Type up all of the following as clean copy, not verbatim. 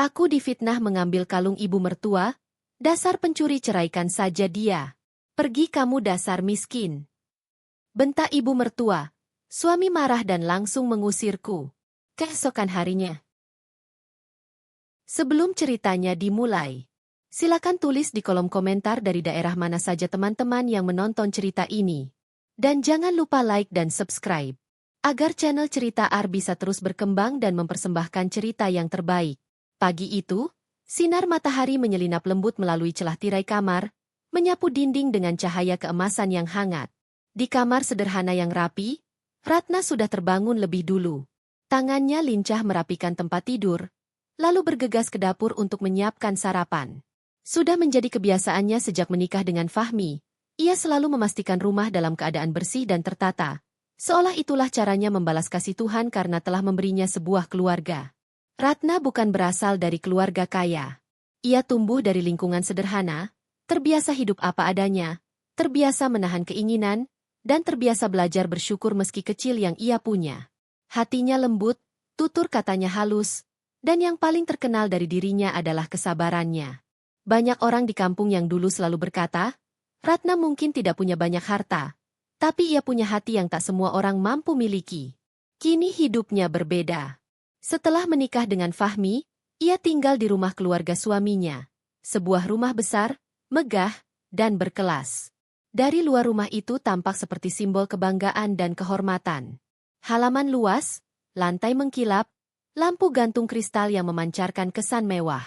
Aku difitnah mengambil kalung ibu mertua, dasar pencuri, ceraikan saja dia. Pergi kamu dasar miskin. Bentak ibu mertua. Suami marah dan langsung mengusirku. Keesokan harinya. Sebelum ceritanya dimulai, silakan tulis di kolom komentar dari daerah mana saja teman-teman yang menonton cerita ini. Dan jangan lupa like dan subscribe, agar channel Cerita Ar bisa terus berkembang dan mempersembahkan cerita yang terbaik. Pagi itu, sinar matahari menyelinap lembut melalui celah tirai kamar, menyapu dinding dengan cahaya keemasan yang hangat. Di kamar sederhana yang rapi, Ratna sudah terbangun lebih dulu. Tangannya lincah merapikan tempat tidur, lalu bergegas ke dapur untuk menyiapkan sarapan. Sudah menjadi kebiasaannya sejak menikah dengan Fahmi, ia selalu memastikan rumah dalam keadaan bersih dan tertata, seolah itulah caranya membalas kasih Tuhan karena telah memberinya sebuah keluarga. Ratna bukan berasal dari keluarga kaya. Ia tumbuh dari lingkungan sederhana, terbiasa hidup apa adanya, terbiasa menahan keinginan, dan terbiasa belajar bersyukur meski kecil yang ia punya. Hatinya lembut, tutur katanya halus, dan yang paling terkenal dari dirinya adalah kesabarannya. Banyak orang di kampung yang dulu selalu berkata, Ratna mungkin tidak punya banyak harta, tapi ia punya hati yang tak semua orang mampu miliki. Kini hidupnya berbeda. Setelah menikah dengan Fahmi, ia tinggal di rumah keluarga suaminya. Sebuah rumah besar, megah, dan berkelas. Dari luar rumah itu tampak seperti simbol kebanggaan dan kehormatan. Halaman luas, lantai mengkilap, lampu gantung kristal yang memancarkan kesan mewah.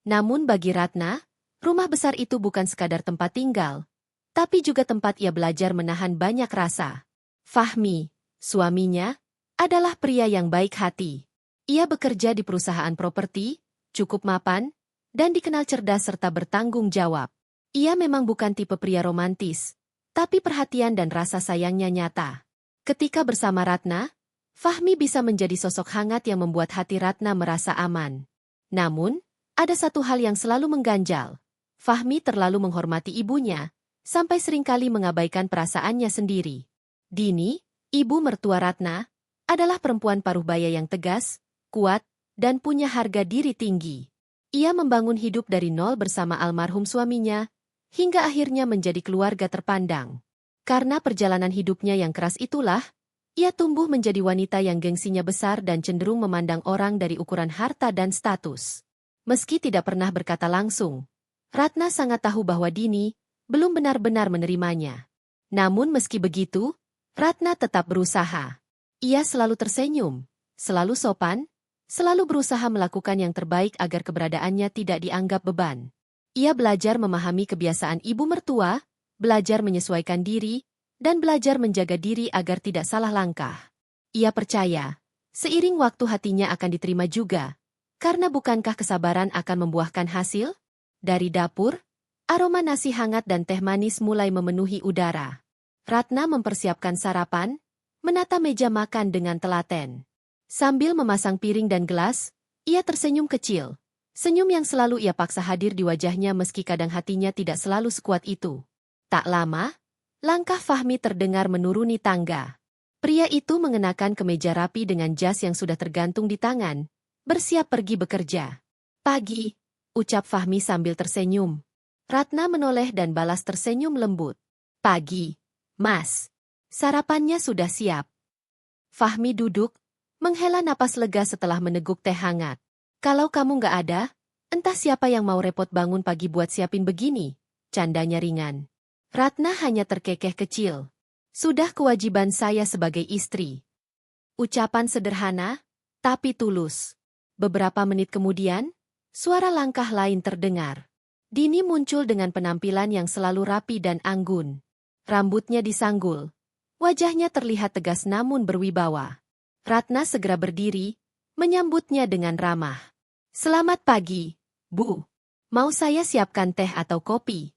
Namun bagi Ratna, rumah besar itu bukan sekadar tempat tinggal, tapi juga tempat ia belajar menahan banyak rasa. Fahmi, suaminya, adalah pria yang baik hati. Ia bekerja di perusahaan properti, cukup mapan, dan dikenal cerdas serta bertanggung jawab. Ia memang bukan tipe pria romantis, tapi perhatian dan rasa sayangnya nyata. Ketika bersama Ratna, Fahmi bisa menjadi sosok hangat yang membuat hati Ratna merasa aman. Namun, ada satu hal yang selalu mengganjal. Fahmi terlalu menghormati ibunya, sampai seringkali mengabaikan perasaannya sendiri. Dini, ibu mertua Ratna, adalah perempuan paruh baya yang tegas, kuat, dan punya harga diri tinggi. Ia membangun hidup dari nol bersama almarhum suaminya, hingga akhirnya menjadi keluarga terpandang. Karena perjalanan hidupnya yang keras itulah, ia tumbuh menjadi wanita yang gengsinya besar dan cenderung memandang orang dari ukuran harta dan status. Meski tidak pernah berkata langsung, Ratna sangat tahu bahwa Dini belum benar-benar menerimanya. Namun meski begitu, Ratna tetap berusaha. Ia selalu tersenyum, selalu sopan, selalu berusaha melakukan yang terbaik agar keberadaannya tidak dianggap beban. Ia belajar memahami kebiasaan ibu mertua, belajar menyesuaikan diri, dan belajar menjaga diri agar tidak salah langkah. Ia percaya, seiring waktu hatinya akan diterima juga, karena bukankah kesabaran akan membuahkan hasil? Dari dapur, aroma nasi hangat dan teh manis mulai memenuhi udara. Ratna mempersiapkan sarapan, menata meja makan dengan telaten. Sambil memasang piring dan gelas, ia tersenyum kecil. Senyum yang selalu ia paksa hadir di wajahnya meski kadang hatinya tidak selalu sekuat itu. Tak lama, langkah Fahmi terdengar menuruni tangga. Pria itu mengenakan kemeja rapi dengan jas yang sudah tergantung di tangan, bersiap pergi bekerja. Pagi, ucap Fahmi sambil tersenyum. Ratna menoleh dan balas tersenyum lembut. Pagi, Mas. Sarapannya sudah siap. Fahmi duduk, menghela napas lega setelah meneguk teh hangat. Kalau kamu nggak ada, entah siapa yang mau repot bangun pagi buat siapin begini, candanya ringan. Ratna hanya terkekeh kecil. Sudah kewajiban saya sebagai istri. Ucapan sederhana, tapi tulus. Beberapa menit kemudian, suara langkah lain terdengar. Dini muncul dengan penampilan yang selalu rapi dan anggun. Rambutnya disanggul. Wajahnya terlihat tegas namun berwibawa. Ratna segera berdiri, menyambutnya dengan ramah. Selamat pagi, Bu. Mau saya siapkan teh atau kopi?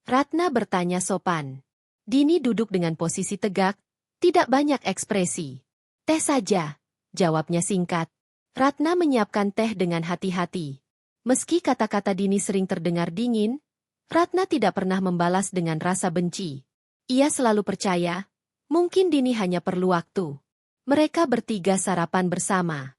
Ratna bertanya sopan. Dini duduk dengan posisi tegak, tidak banyak ekspresi. Teh saja, jawabnya singkat. Ratna menyiapkan teh dengan hati-hati. Meski kata-kata Dini sering terdengar dingin, Ratna tidak pernah membalas dengan rasa benci. Ia selalu percaya, mungkin Dini hanya perlu waktu. Mereka bertiga sarapan bersama.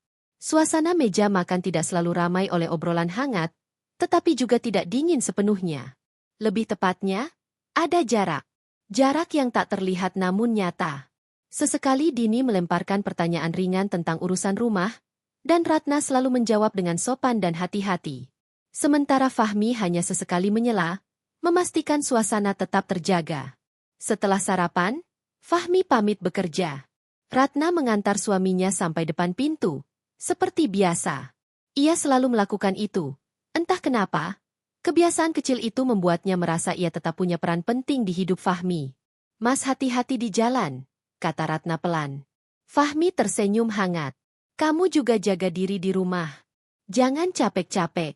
Suasana meja makan tidak selalu ramai oleh obrolan hangat, tetapi juga tidak dingin sepenuhnya. Lebih tepatnya, ada jarak. Jarak yang tak terlihat namun nyata. Sesekali Dini melemparkan pertanyaan ringan tentang urusan rumah, dan Ratna selalu menjawab dengan sopan dan hati-hati. Sementara Fahmi hanya sesekali menyela, memastikan suasana tetap terjaga. Setelah sarapan, Fahmi pamit bekerja. Ratna mengantar suaminya sampai depan pintu. Seperti biasa. Ia selalu melakukan itu. Entah kenapa, kebiasaan kecil itu membuatnya merasa ia tetap punya peran penting di hidup Fahmi. "Mas, hati-hati di jalan," kata Ratna pelan. Fahmi tersenyum hangat. "Kamu juga jaga diri di rumah. Jangan capek-capek."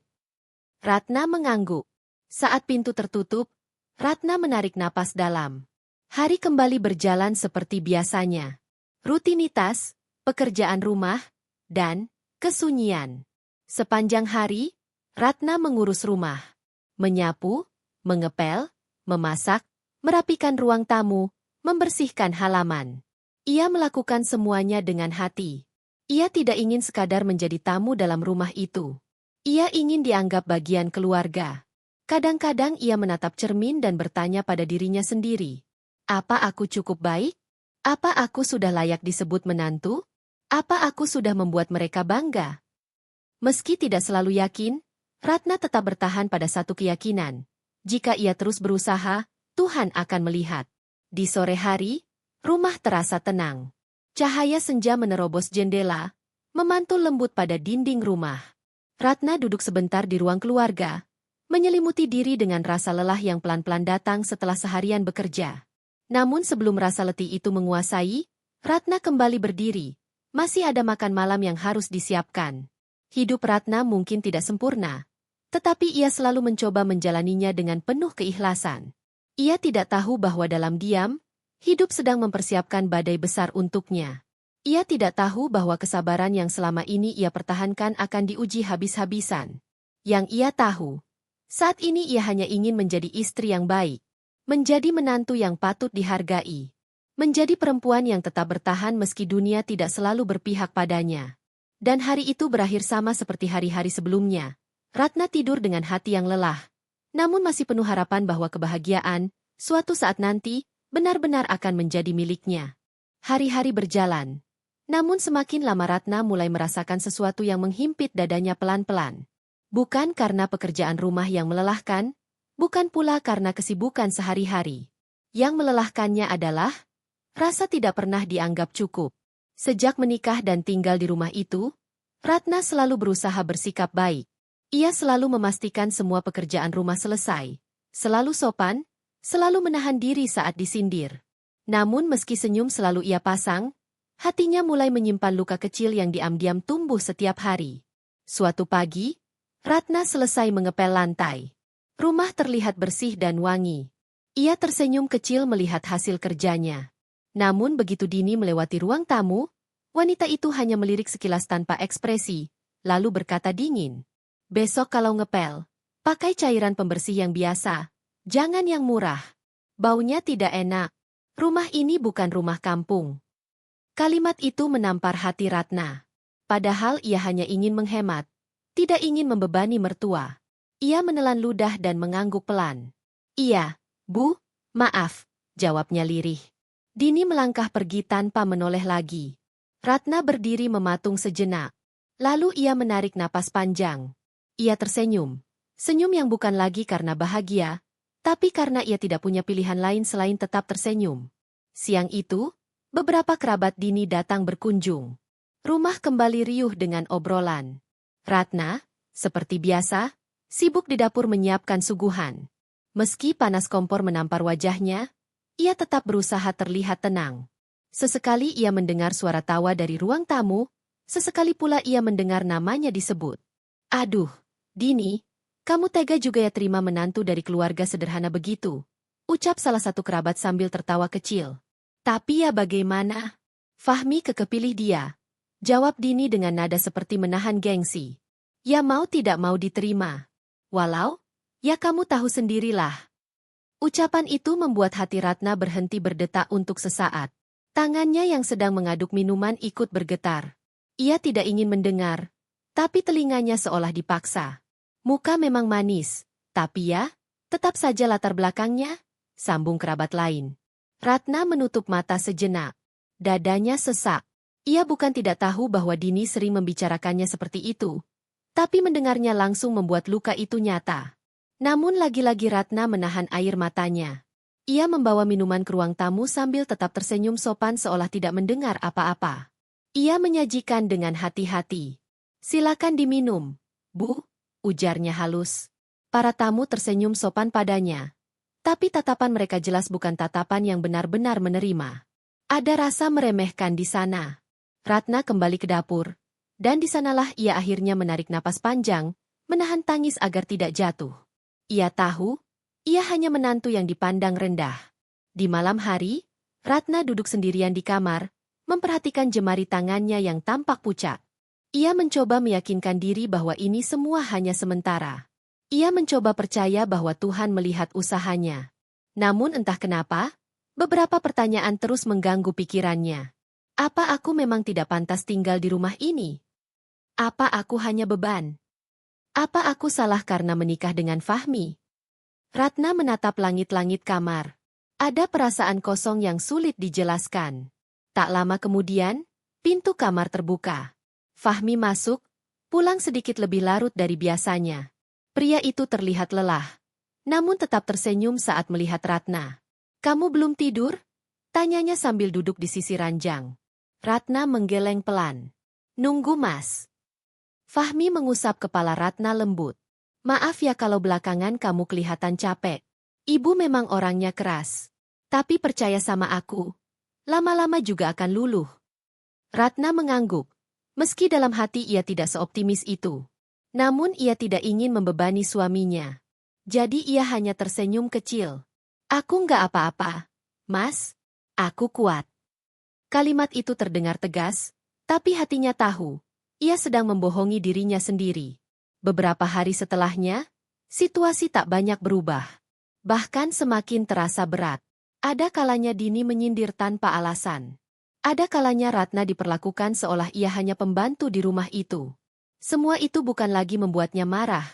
Ratna mengangguk. Saat pintu tertutup, Ratna menarik napas dalam. Hari kembali berjalan seperti biasanya. Rutinitas, pekerjaan rumah, dan kesunyian. Sepanjang hari, Ratna mengurus rumah. Menyapu, mengepel, memasak, merapikan ruang tamu, membersihkan halaman. Ia melakukan semuanya dengan hati. Ia tidak ingin sekadar menjadi tamu dalam rumah itu. Ia ingin dianggap bagian keluarga. Kadang-kadang ia menatap cermin dan bertanya pada dirinya sendiri. Apa aku cukup baik? Apa aku sudah layak disebut menantu? Apa aku sudah membuat mereka bangga? Meski tidak selalu yakin, Ratna tetap bertahan pada satu keyakinan. Jika ia terus berusaha, Tuhan akan melihat. Di sore hari, rumah terasa tenang. Cahaya senja menerobos jendela, memantul lembut pada dinding rumah. Ratna duduk sebentar di ruang keluarga, menyelimuti diri dengan rasa lelah yang pelan-pelan datang setelah seharian bekerja. Namun sebelum rasa letih itu menguasai, Ratna kembali berdiri. Masih ada makan malam yang harus disiapkan. Hidup Ratna mungkin tidak sempurna, tetapi ia selalu mencoba menjalaninya dengan penuh keikhlasan. Ia tidak tahu bahwa dalam diam, hidup sedang mempersiapkan badai besar untuknya. Ia tidak tahu bahwa kesabaran yang selama ini ia pertahankan akan diuji habis-habisan. Yang ia tahu, saat ini ia hanya ingin menjadi istri yang baik, menjadi menantu yang patut dihargai, menjadi perempuan yang tetap bertahan meski dunia tidak selalu berpihak padanya. Dan hari itu berakhir sama seperti hari-hari sebelumnya. Ratna tidur dengan hati yang lelah, namun masih penuh harapan bahwa kebahagiaan, suatu saat nanti, benar-benar akan menjadi miliknya. Hari-hari berjalan, namun semakin lama Ratna mulai merasakan sesuatu yang menghimpit dadanya pelan-pelan. Bukan karena pekerjaan rumah yang melelahkan, bukan pula karena kesibukan sehari-hari. Yang melelahkannya adalah rasa tidak pernah dianggap cukup. Sejak menikah dan tinggal di rumah itu, Ratna selalu berusaha bersikap baik. Ia selalu memastikan semua pekerjaan rumah selesai, selalu sopan, selalu menahan diri saat disindir. Namun meski senyum selalu ia pasang, hatinya mulai menyimpan luka kecil yang diam-diam tumbuh setiap hari. Suatu pagi, Ratna selesai mengepel lantai. Rumah terlihat bersih dan wangi. Ia tersenyum kecil melihat hasil kerjanya. Namun begitu Dini melewati ruang tamu, wanita itu hanya melirik sekilas tanpa ekspresi, lalu berkata dingin. "Besok kalau ngepel, pakai cairan pembersih yang biasa, jangan yang murah. Baunya tidak enak. Rumah ini bukan rumah kampung." Kalimat itu menampar hati Ratna. Padahal ia hanya ingin menghemat, tidak ingin membebani mertua. Ia menelan ludah dan mengangguk pelan. "Iya, Bu, maaf," jawabnya lirih. Dini melangkah pergi tanpa menoleh lagi. Ratna berdiri mematung sejenak. Lalu ia menarik napas panjang. Ia tersenyum. Senyum yang bukan lagi karena bahagia, tapi karena ia tidak punya pilihan lain selain tetap tersenyum. Siang itu, beberapa kerabat Dini datang berkunjung. Rumah kembali riuh dengan obrolan. Ratna, seperti biasa, sibuk di dapur menyiapkan suguhan. Meski panas kompor menampar wajahnya, ia tetap berusaha terlihat tenang. Sesekali ia mendengar suara tawa dari ruang tamu, sesekali pula ia mendengar namanya disebut. "Aduh, Dini, kamu tega juga ya terima menantu dari keluarga sederhana begitu," ucap salah satu kerabat sambil tertawa kecil. "Tapi ya bagaimana? Fahmi kekepilih dia," jawab Dini dengan nada seperti menahan gengsi. "Ya mau tidak mau diterima. Walau, ya kamu tahu sendirilah." Ucapan itu membuat hati Ratna berhenti berdetak untuk sesaat. Tangannya yang sedang mengaduk minuman ikut bergetar. Ia tidak ingin mendengar, tapi telinganya seolah dipaksa. Muka memang manis, tapi ya, tetap saja latar belakangnya, sambung kerabat lain. Ratna menutup mata sejenak. Dadanya sesak. Ia bukan tidak tahu bahwa Dini sering membicarakannya seperti itu, tapi mendengarnya langsung membuat luka itu nyata. Namun lagi-lagi Ratna menahan air matanya. Ia membawa minuman ke ruang tamu sambil tetap tersenyum sopan seolah tidak mendengar apa-apa. Ia menyajikan dengan hati-hati. Silakan diminum, Bu, ujarnya halus. Para tamu tersenyum sopan padanya. Tapi tatapan mereka jelas bukan tatapan yang benar-benar menerima. Ada rasa meremehkan di sana. Ratna kembali ke dapur. Dan di sanalah ia akhirnya menarik napas panjang, menahan tangis agar tidak jatuh. Ia tahu, ia hanya menantu yang dipandang rendah. Di malam hari, Ratna duduk sendirian di kamar, memperhatikan jemari tangannya yang tampak pucat. Ia mencoba meyakinkan diri bahwa ini semua hanya sementara. Ia mencoba percaya bahwa Tuhan melihat usahanya. Namun entah kenapa, beberapa pertanyaan terus mengganggu pikirannya. Apa aku memang tidak pantas tinggal di rumah ini? Apa aku hanya beban? Apa aku salah karena menikah dengan Fahmi? Ratna menatap langit-langit kamar. Ada perasaan kosong yang sulit dijelaskan. Tak lama kemudian, pintu kamar terbuka. Fahmi masuk, pulang sedikit lebih larut dari biasanya. Pria itu terlihat lelah, namun tetap tersenyum saat melihat Ratna. Kamu belum tidur? Tanyanya sambil duduk di sisi ranjang. Ratna menggeleng pelan. Nunggu Mas. Fahmi mengusap kepala Ratna lembut. Maaf ya kalau belakangan kamu kelihatan capek. Ibu memang orangnya keras. Tapi percaya sama aku, lama-lama juga akan luluh. Ratna mengangguk. Meski dalam hati ia tidak seoptimis itu. Namun ia tidak ingin membebani suaminya. Jadi ia hanya tersenyum kecil. Aku nggak apa-apa, Mas. Aku kuat. Kalimat itu terdengar tegas, tapi hatinya tahu. Ia sedang membohongi dirinya sendiri. Beberapa hari setelahnya, situasi tak banyak berubah. Bahkan semakin terasa berat. Ada kalanya Dini menyindir tanpa alasan. Ada kalanya Ratna diperlakukan seolah ia hanya pembantu di rumah itu. Semua itu bukan lagi membuatnya marah,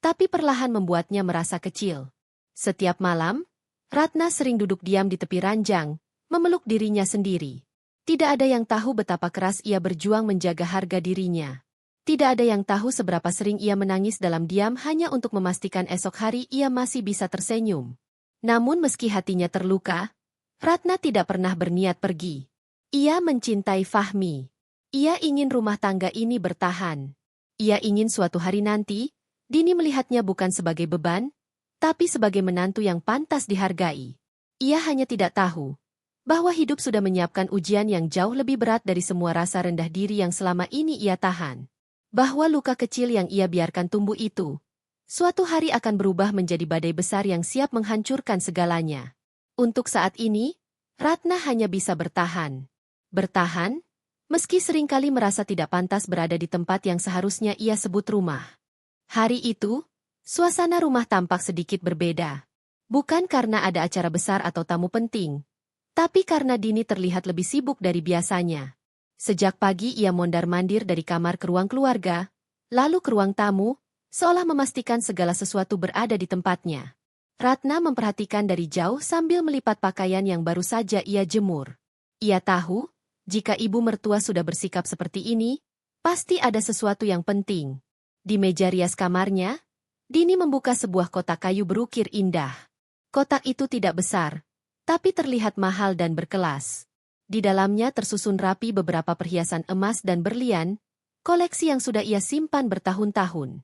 tapi perlahan membuatnya merasa kecil. Setiap malam, Ratna sering duduk diam di tepi ranjang, memeluk dirinya sendiri. Tidak ada yang tahu betapa keras ia berjuang menjaga harga dirinya. Tidak ada yang tahu seberapa sering ia menangis dalam diam hanya untuk memastikan esok hari ia masih bisa tersenyum. Namun meski hatinya terluka, Ratna tidak pernah berniat pergi. Ia mencintai Fahmi. Ia ingin rumah tangga ini bertahan. Ia ingin suatu hari nanti, Dini melihatnya bukan sebagai beban, tapi sebagai menantu yang pantas dihargai. Ia hanya tidak tahu bahwa hidup sudah menyiapkan ujian yang jauh lebih berat dari semua rasa rendah diri yang selama ini ia tahan. Bahwa luka kecil yang ia biarkan tumbuh itu, suatu hari akan berubah menjadi badai besar yang siap menghancurkan segalanya. Untuk saat ini, Ratna hanya bisa bertahan. Bertahan, meski seringkali merasa tidak pantas berada di tempat yang seharusnya ia sebut rumah. Hari itu, suasana rumah tampak sedikit berbeda. Bukan karena ada acara besar atau tamu penting, tapi karena Dini terlihat lebih sibuk dari biasanya. Sejak pagi ia mondar-mandir dari kamar ke ruang keluarga, lalu ke ruang tamu, seolah memastikan segala sesuatu berada di tempatnya. Ratna memperhatikan dari jauh sambil melipat pakaian yang baru saja ia jemur. Ia tahu, jika ibu mertua sudah bersikap seperti ini, pasti ada sesuatu yang penting. Di meja rias kamarnya, Dini membuka sebuah kotak kayu berukir indah. Kotak itu tidak besar, tapi terlihat mahal dan berkelas. Di dalamnya tersusun rapi beberapa perhiasan emas dan berlian, koleksi yang sudah ia simpan bertahun-tahun.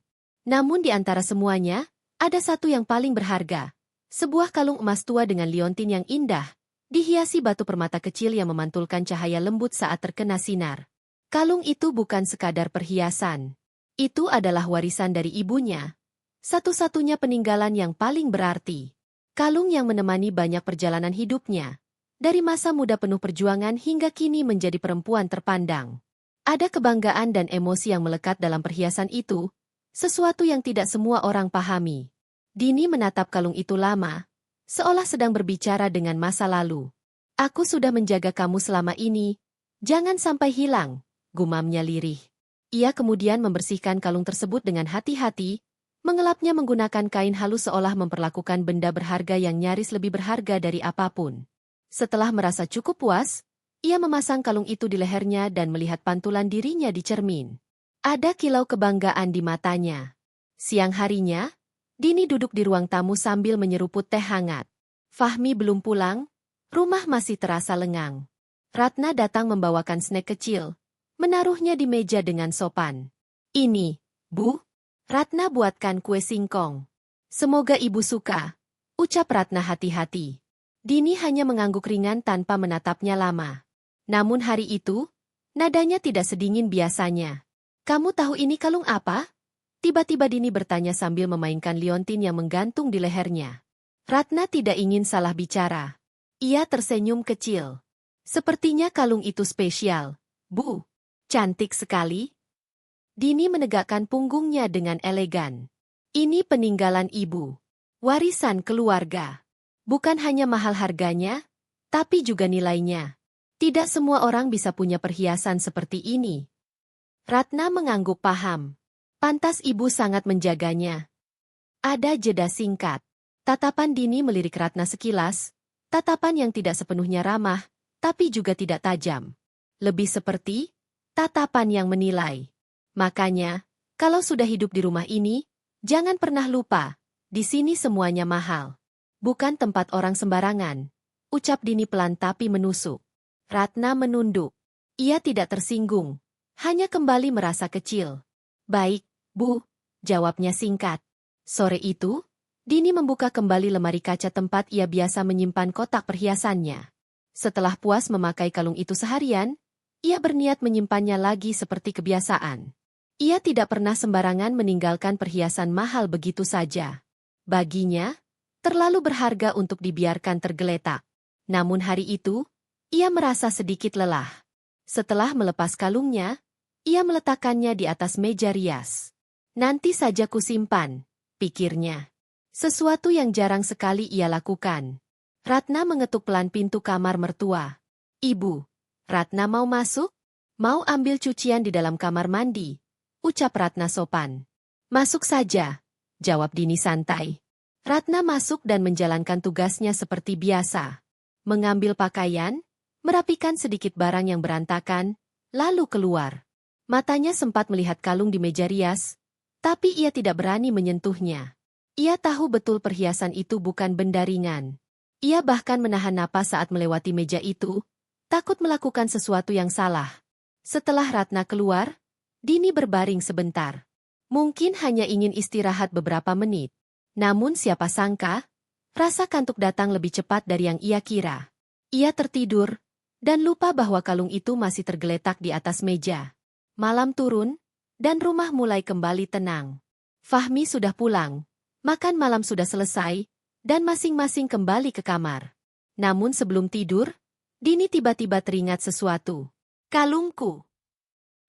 Namun di antara semuanya, ada satu yang paling berharga. Sebuah kalung emas tua dengan liontin yang indah, dihiasi batu permata kecil yang memantulkan cahaya lembut saat terkena sinar. Kalung itu bukan sekadar perhiasan. Itu adalah warisan dari ibunya. Satu-satunya peninggalan yang paling berarti. Kalung yang menemani banyak perjalanan hidupnya. Dari masa muda penuh perjuangan hingga kini menjadi perempuan terpandang. Ada kebanggaan dan emosi yang melekat dalam perhiasan itu, sesuatu yang tidak semua orang pahami. Dini menatap kalung itu lama, seolah sedang berbicara dengan masa lalu. Aku sudah menjaga kamu selama ini, jangan sampai hilang, gumamnya lirih. Ia kemudian membersihkan kalung tersebut dengan hati-hati, mengelapnya menggunakan kain halus seolah memperlakukan benda berharga yang nyaris lebih berharga dari apapun. Setelah merasa cukup puas, ia memasang kalung itu di lehernya dan melihat pantulan dirinya di cermin. Ada kilau kebanggaan di matanya. Siang harinya, Dini duduk di ruang tamu sambil menyeruput teh hangat. Fahmi belum pulang, rumah masih terasa lengang. Ratna datang membawakan snack kecil, menaruhnya di meja dengan sopan. Ini, Bu, Ratna buatkan kue singkong. Semoga Ibu suka, ucap Ratna hati-hati. Dini hanya mengangguk ringan tanpa menatapnya lama. Namun hari itu, nadanya tidak sedingin biasanya. Kamu tahu ini kalung apa? Tiba-tiba Dini bertanya sambil memainkan liontin yang menggantung di lehernya. Ratna tidak ingin salah bicara. Ia tersenyum kecil. Sepertinya kalung itu spesial, Bu. Cantik sekali. Dini menegakkan punggungnya dengan elegan. Ini peninggalan ibu. Warisan keluarga. Bukan hanya mahal harganya, tapi juga nilainya. Tidak semua orang bisa punya perhiasan seperti ini. Ratna mengangguk paham. Pantas ibu sangat menjaganya. Ada jeda singkat. Tatapan Dini melirik Ratna sekilas, tatapan yang tidak sepenuhnya ramah, tapi juga tidak tajam. Lebih seperti tatapan yang menilai. Makanya, kalau sudah hidup di rumah ini, jangan pernah lupa, di sini semuanya mahal. Bukan tempat orang sembarangan, ucap Dini pelan tapi menusuk. Ratna menunduk. Ia tidak tersinggung, hanya kembali merasa kecil. Baik, Bu, jawabnya singkat. Sore itu, Dini membuka kembali lemari kaca tempat ia biasa menyimpan kotak perhiasannya. Setelah puas memakai kalung itu seharian, ia berniat menyimpannya lagi seperti kebiasaan. Ia tidak pernah sembarangan meninggalkan perhiasan mahal begitu saja. Baginya, terlalu berharga untuk dibiarkan tergeletak. Namun hari itu, ia merasa sedikit lelah. Setelah melepas kalungnya, ia meletakkannya di atas meja rias. Nanti saja kusimpan, pikirnya. Sesuatu yang jarang sekali ia lakukan. Ratna mengetuk pelan pintu kamar mertua. Ibu, Ratna mau masuk? Mau ambil cucian di dalam kamar mandi, ucap Ratna sopan. Masuk saja, jawab Dini santai. Ratna masuk dan menjalankan tugasnya seperti biasa. Mengambil pakaian, merapikan sedikit barang yang berantakan, lalu keluar. Matanya sempat melihat kalung di meja rias, tapi ia tidak berani menyentuhnya. Ia tahu betul perhiasan itu bukan benda ringan. Ia bahkan menahan napas saat melewati meja itu, takut melakukan sesuatu yang salah. Setelah Ratna keluar, Dini berbaring sebentar. Mungkin hanya ingin istirahat beberapa menit. Namun siapa sangka, rasa kantuk datang lebih cepat dari yang ia kira. Ia tertidur, dan lupa bahwa kalung itu masih tergeletak di atas meja. Malam turun, dan rumah mulai kembali tenang. Fahmi sudah pulang, makan malam sudah selesai, dan masing-masing kembali ke kamar. Namun sebelum tidur, Dini tiba-tiba teringat sesuatu. Kalungku.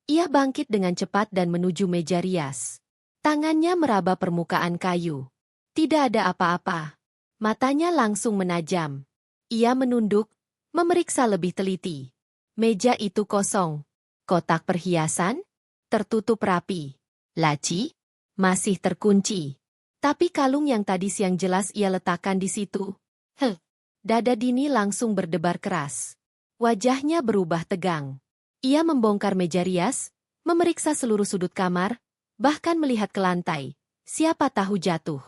Ia bangkit dengan cepat dan menuju meja rias. Tangannya meraba permukaan kayu. Tidak ada apa-apa. Matanya langsung menajam. Ia menunduk, memeriksa lebih teliti. Meja itu kosong. Kotak perhiasan tertutup rapi. Laci masih terkunci. Tapi kalung yang tadi siang jelas ia letakkan di situ. Dada Dini langsung berdebar keras. Wajahnya berubah tegang. Ia membongkar meja rias, memeriksa seluruh sudut kamar, bahkan melihat ke lantai. Siapa tahu jatuh.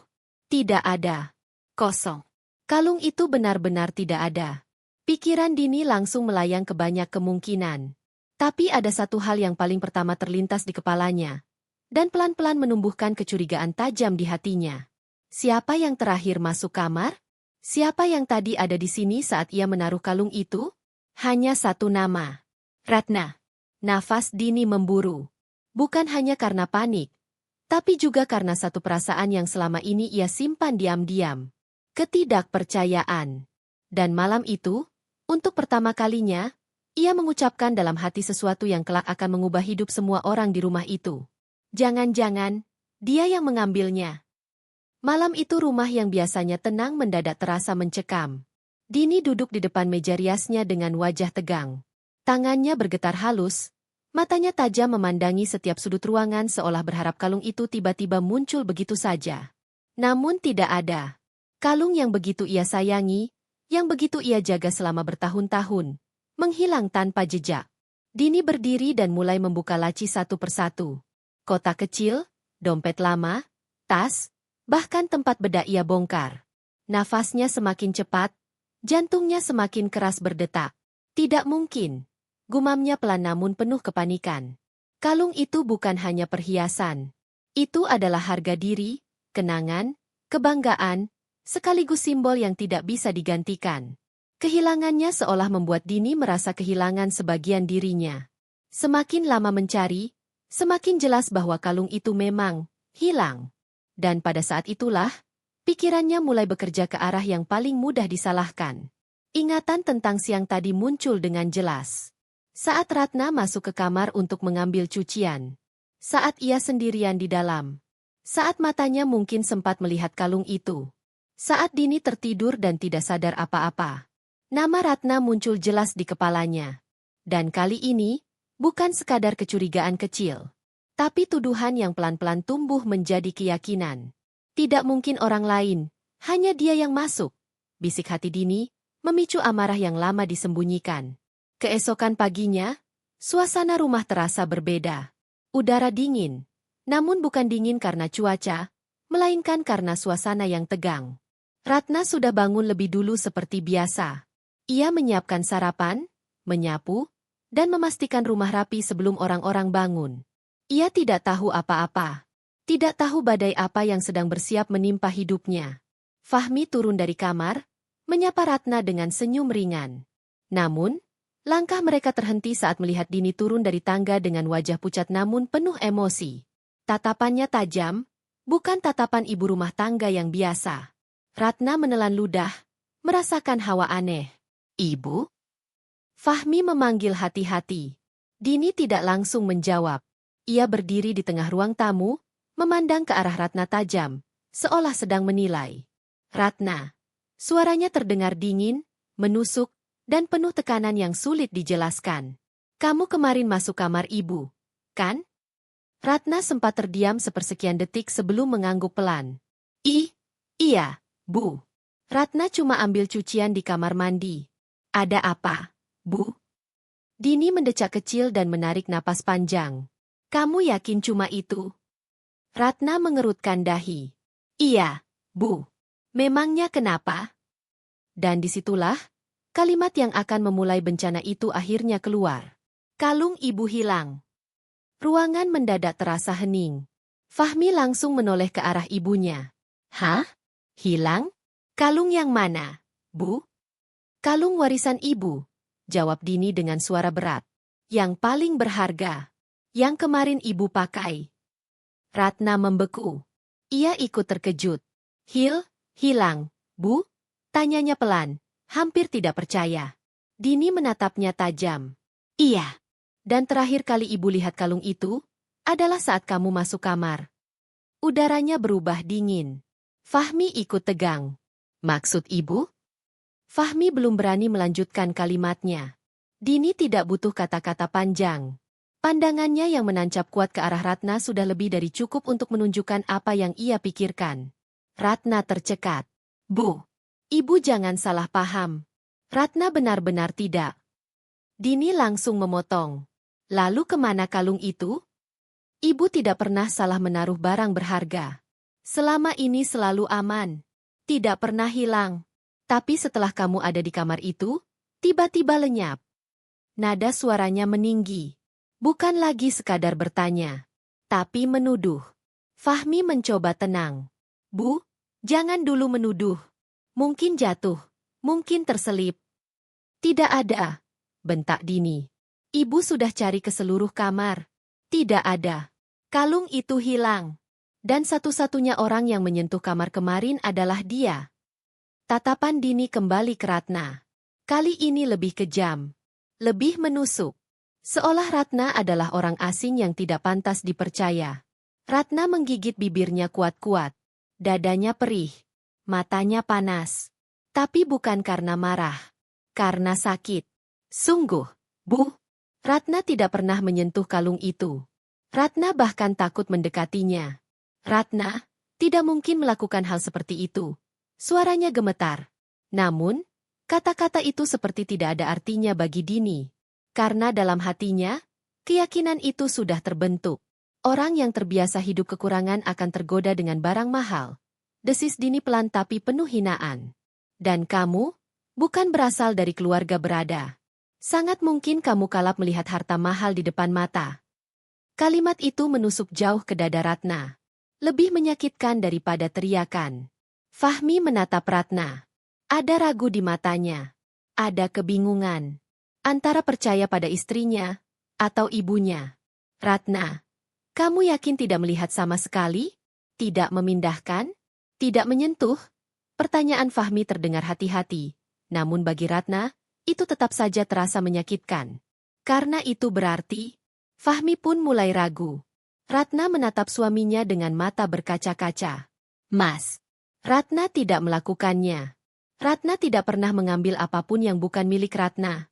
Tidak ada. Kosong. Kalung itu benar-benar tidak ada. Pikiran Dini langsung melayang ke banyak kemungkinan. Tapi ada satu hal yang paling pertama terlintas di kepalanya, dan pelan-pelan menumbuhkan kecurigaan tajam di hatinya. Siapa yang terakhir masuk kamar? Siapa yang tadi ada di sini saat ia menaruh kalung itu? Hanya satu nama. Ratna. Nafas Dini memburu. Bukan hanya karena panik, tapi juga karena satu perasaan yang selama ini ia simpan diam-diam. Ketidakpercayaan. Dan malam itu, untuk pertama kalinya, ia mengucapkan dalam hati sesuatu yang kelak akan mengubah hidup semua orang di rumah itu. Jangan-jangan, dia yang mengambilnya. Malam itu rumah yang biasanya tenang mendadak terasa mencekam. Dini duduk di depan meja riasnya dengan wajah tegang. Tangannya bergetar halus, Matanya tajam memandangi setiap sudut ruangan seolah berharap kalung itu tiba-tiba muncul begitu saja. Namun tidak ada. Kalung yang begitu ia sayangi, yang begitu ia jaga selama bertahun-tahun, menghilang tanpa jejak. Dini berdiri dan mulai membuka laci satu persatu. Kotak kecil, dompet lama, tas, bahkan tempat bedak ia bongkar. Nafasnya semakin cepat, jantungnya semakin keras berdetak. Tidak mungkin. Gumamnya pelan namun penuh kepanikan. Kalung itu bukan hanya perhiasan. Itu adalah harga diri, kenangan, kebanggaan, sekaligus simbol yang tidak bisa digantikan. Kehilangannya seolah membuat Dini merasa kehilangan sebagian dirinya. Semakin lama mencari, semakin jelas bahwa kalung itu memang hilang. Dan pada saat itulah, pikirannya mulai bekerja ke arah yang paling mudah disalahkan. Ingatan tentang siang tadi muncul dengan jelas. Saat Ratna masuk ke kamar untuk mengambil cucian. Saat ia sendirian di dalam. Saat matanya mungkin sempat melihat kalung itu. Saat Dini tertidur dan tidak sadar apa-apa. Nama Ratna muncul jelas di kepalanya. Dan kali ini, bukan sekadar kecurigaan kecil. Tapi tuduhan yang pelan-pelan tumbuh menjadi keyakinan. Tidak mungkin orang lain, hanya dia yang masuk. Bisik hati Dini, memicu amarah yang lama disembunyikan. Keesokan paginya, suasana rumah terasa berbeda. Udara dingin, namun bukan dingin karena cuaca, melainkan karena suasana yang tegang. Ratna sudah bangun lebih dulu seperti biasa. Ia menyiapkan sarapan, menyapu, dan memastikan rumah rapi sebelum orang-orang bangun. Ia tidak tahu apa-apa. Tidak tahu badai apa yang sedang bersiap menimpa hidupnya. Fahmi turun dari kamar, menyapa Ratna dengan senyum ringan. Namun, langkah mereka terhenti saat melihat Dini turun dari tangga dengan wajah pucat namun penuh emosi. Tatapannya tajam, bukan tatapan ibu rumah tangga yang biasa. Ratna menelan ludah, merasakan hawa aneh. Ibu? Fahmi memanggil hati-hati. Dini tidak langsung menjawab. Ia berdiri di tengah ruang tamu, memandang ke arah Ratna tajam, seolah sedang menilai. Ratna. Suaranya terdengar dingin, menusuk, dan penuh tekanan yang sulit dijelaskan. Kamu kemarin masuk kamar ibu, kan? Ratna sempat terdiam sepersekian detik sebelum mengangguk pelan. Iya, Bu. Ratna cuma ambil cucian di kamar mandi. Ada apa, Bu? Dini mendecak kecil dan menarik napas panjang. Kamu yakin cuma itu? Ratna mengerutkan dahi. Iya, Bu. Memangnya kenapa? Dan disitulah, kalimat yang akan memulai bencana itu akhirnya keluar. Kalung ibu hilang. Ruangan mendadak terasa hening. Fahmi langsung menoleh ke arah ibunya. Hah? Hilang? Kalung yang mana, Bu? Kalung warisan ibu, jawab Dini dengan suara berat. Yang paling berharga. Yang kemarin ibu pakai. Ratna membeku. Ia ikut terkejut. Hilang, Bu? Tanyanya pelan. Hampir tidak percaya. Dini menatapnya tajam. Iya. Dan terakhir kali ibu lihat kalung itu, adalah saat kamu masuk kamar. Udaranya berubah dingin. Fahmi ikut tegang. Maksud ibu? Fahmi belum berani melanjutkan kalimatnya. Dini tidak butuh kata-kata panjang. Pandangannya yang menancap kuat ke arah Ratna sudah lebih dari cukup untuk menunjukkan apa yang ia pikirkan. Ratna tercekat. Bu. Ibu jangan salah paham. Ratna benar-benar tidak. Dini langsung memotong. Lalu kemana kalung itu? Ibu tidak pernah salah menaruh barang berharga. Selama ini selalu aman. Tidak pernah hilang. Tapi setelah kamu ada di kamar itu, tiba-tiba lenyap. Nada suaranya meninggi. Bukan lagi sekadar bertanya. Tapi menuduh. Fahmi mencoba tenang. Bu, jangan dulu menuduh. Mungkin jatuh, mungkin terselip. Tidak ada, bentak Dini. Ibu sudah cari ke seluruh kamar. Tidak ada. Kalung itu hilang. Dan satu-satunya orang yang menyentuh kamar kemarin adalah dia. Tatapan Dini kembali ke Ratna. Kali ini lebih kejam. Lebih menusuk. Seolah Ratna adalah orang asing yang tidak pantas dipercaya. Ratna menggigit bibirnya kuat-kuat. Dadanya perih. Matanya panas. Tapi bukan karena marah. Karena sakit. Sungguh, Bu. Ratna tidak pernah menyentuh kalung itu. Ratna bahkan takut mendekatinya. Ratna tidak mungkin melakukan hal seperti itu. Suaranya gemetar. Namun, kata-kata itu seperti tidak ada artinya bagi Dini. Karena dalam hatinya, keyakinan itu sudah terbentuk. Orang yang terbiasa hidup kekurangan akan tergoda dengan barang mahal. Desis Dini pelan tapi penuh hinaan. Dan kamu, bukan berasal dari keluarga berada. Sangat mungkin kamu kalap melihat harta mahal di depan mata. Kalimat itu menusuk jauh ke dada Ratna. Lebih menyakitkan daripada teriakan. Fahmi menatap Ratna. Ada ragu di matanya. Ada kebingungan. Antara percaya pada istrinya, atau ibunya. Ratna, kamu yakin tidak melihat sama sekali? Tidak memindahkan? Tidak menyentuh? Pertanyaan Fahmi terdengar hati-hati. Namun bagi Ratna, itu tetap saja terasa menyakitkan. Karena itu berarti, Fahmi pun mulai ragu. Ratna menatap suaminya dengan mata berkaca-kaca. Mas, Ratna tidak melakukannya. Ratna tidak pernah mengambil apapun yang bukan milik Ratna.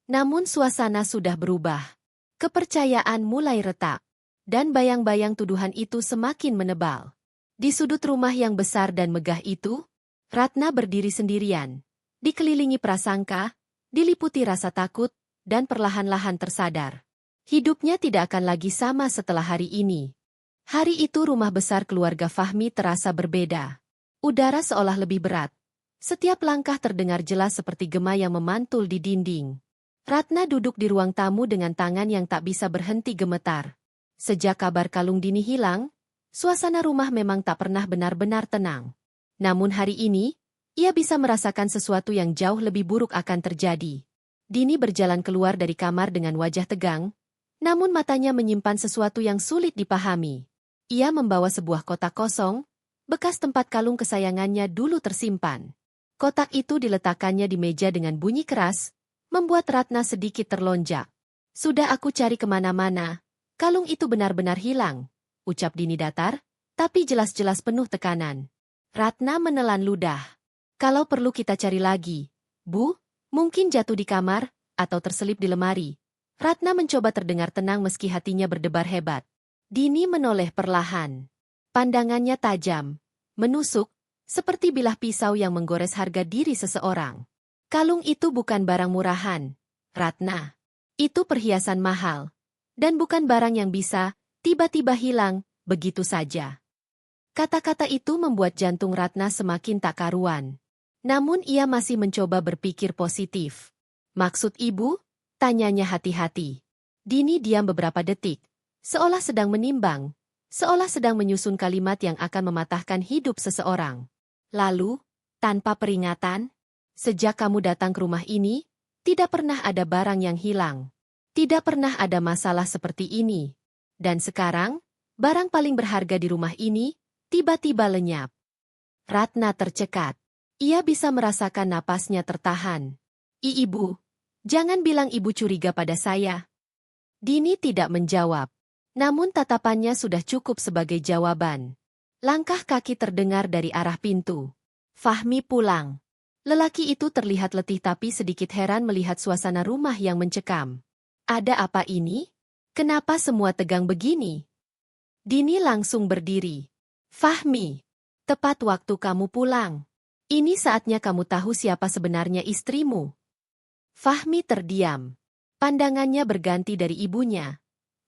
Namun suasana sudah berubah. Kepercayaan mulai retak. Dan bayang-bayang tuduhan itu semakin menebal. Di sudut rumah yang besar dan megah itu, Ratna berdiri sendirian. Dikelilingi prasangka, diliputi rasa takut, dan perlahan-lahan tersadar. Hidupnya tidak akan lagi sama setelah hari ini. Hari itu rumah besar keluarga Fahmi terasa berbeda. Udara seolah lebih berat. Setiap langkah terdengar jelas seperti gema yang memantul di dinding. Ratna duduk di ruang tamu dengan tangan yang tak bisa berhenti gemetar. Sejak kabar kalung Dini hilang, suasana rumah memang tak pernah benar-benar tenang. Namun hari ini, ia bisa merasakan sesuatu yang jauh lebih buruk akan terjadi. Dini berjalan keluar dari kamar dengan wajah tegang, namun matanya menyimpan sesuatu yang sulit dipahami. Ia membawa sebuah kotak kosong, bekas tempat kalung kesayangannya dulu tersimpan. Kotak itu diletakkannya di meja dengan bunyi keras, membuat Ratna sedikit terlonjak. Sudah aku cari kemana-mana, kalung itu benar-benar hilang, ucap Dini datar, tapi jelas-jelas penuh tekanan. Ratna menelan ludah. Kalau perlu kita cari lagi. Bu, mungkin jatuh di kamar, atau terselip di lemari. Ratna mencoba terdengar tenang meski hatinya berdebar hebat. Dini menoleh perlahan. Pandangannya tajam, menusuk, seperti bilah pisau yang menggores harga diri seseorang. Kalung itu bukan barang murahan, Ratna. Itu perhiasan mahal. Dan bukan barang yang bisa tiba-tiba hilang, begitu saja. Kata-kata itu membuat jantung Ratna semakin tak karuan. Namun ia masih mencoba berpikir positif. Maksud ibu? Tanyanya hati-hati. Dini diam beberapa detik, seolah sedang menimbang, seolah sedang menyusun kalimat yang akan mematahkan hidup seseorang. Lalu, tanpa peringatan, sejak kamu datang ke rumah ini, tidak pernah ada barang yang hilang. Tidak pernah ada masalah seperti ini. Dan sekarang, barang paling berharga di rumah ini, tiba-tiba lenyap. Ratna tercekat. Ia bisa merasakan napasnya tertahan. Ibu, jangan bilang ibu curiga pada saya. Dini tidak menjawab. Namun tatapannya sudah cukup sebagai jawaban. Langkah kaki terdengar dari arah pintu. Fahmi pulang. Lelaki itu terlihat letih tapi sedikit heran melihat suasana rumah yang mencekam. Ada apa ini? Kenapa semua tegang begini? Dini langsung berdiri. Fahmi, tepat waktu kamu pulang. Ini saatnya kamu tahu siapa sebenarnya istrimu. Fahmi terdiam. Pandangannya berganti dari ibunya.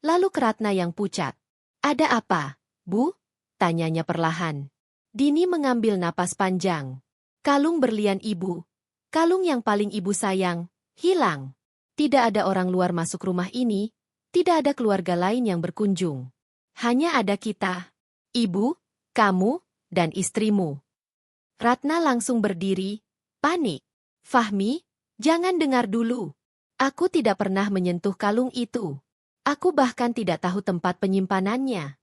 Lalu ke Ratna yang pucat. Ada apa, Bu? Tanyanya perlahan. Dini mengambil napas panjang. Kalung berlian ibu. Kalung yang paling ibu sayang, hilang. Tidak ada orang luar masuk rumah ini, tidak ada keluarga lain yang berkunjung. Hanya ada kita. Ibu, kamu, dan istrimu. Ratna langsung berdiri, panik. Fahmi, jangan dengar dulu. Aku tidak pernah menyentuh kalung itu. Aku bahkan tidak tahu tempat penyimpanannya.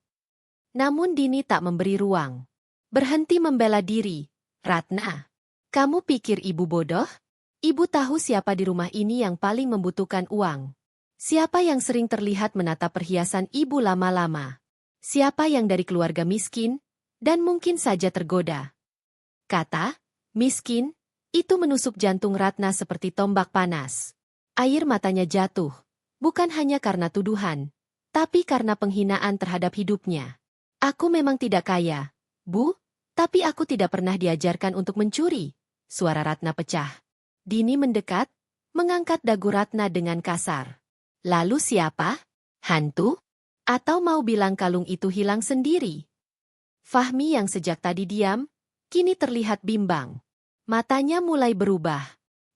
Namun Dini tak memberi ruang. Berhenti membela diri. Ratna, kamu pikir ibu bodoh? Ibu tahu siapa di rumah ini yang paling membutuhkan uang. Siapa yang sering terlihat menatap perhiasan ibu lama-lama. Siapa yang dari keluarga miskin, dan mungkin saja tergoda. Kata, miskin, itu menusuk jantung Ratna seperti tombak panas. Air matanya jatuh. bukan hanya karena tuduhan, tapi karena penghinaan terhadap hidupnya. Aku memang tidak kaya, Bu, tapi aku tidak pernah diajarkan untuk mencuri. Suara Ratna pecah. Dini mendekat, mengangkat dagu Ratna dengan kasar. Lalu siapa? Hantu? Atau mau bilang kalung itu hilang sendiri? Fahmi yang sejak tadi diam, kini terlihat bimbang. Matanya mulai berubah.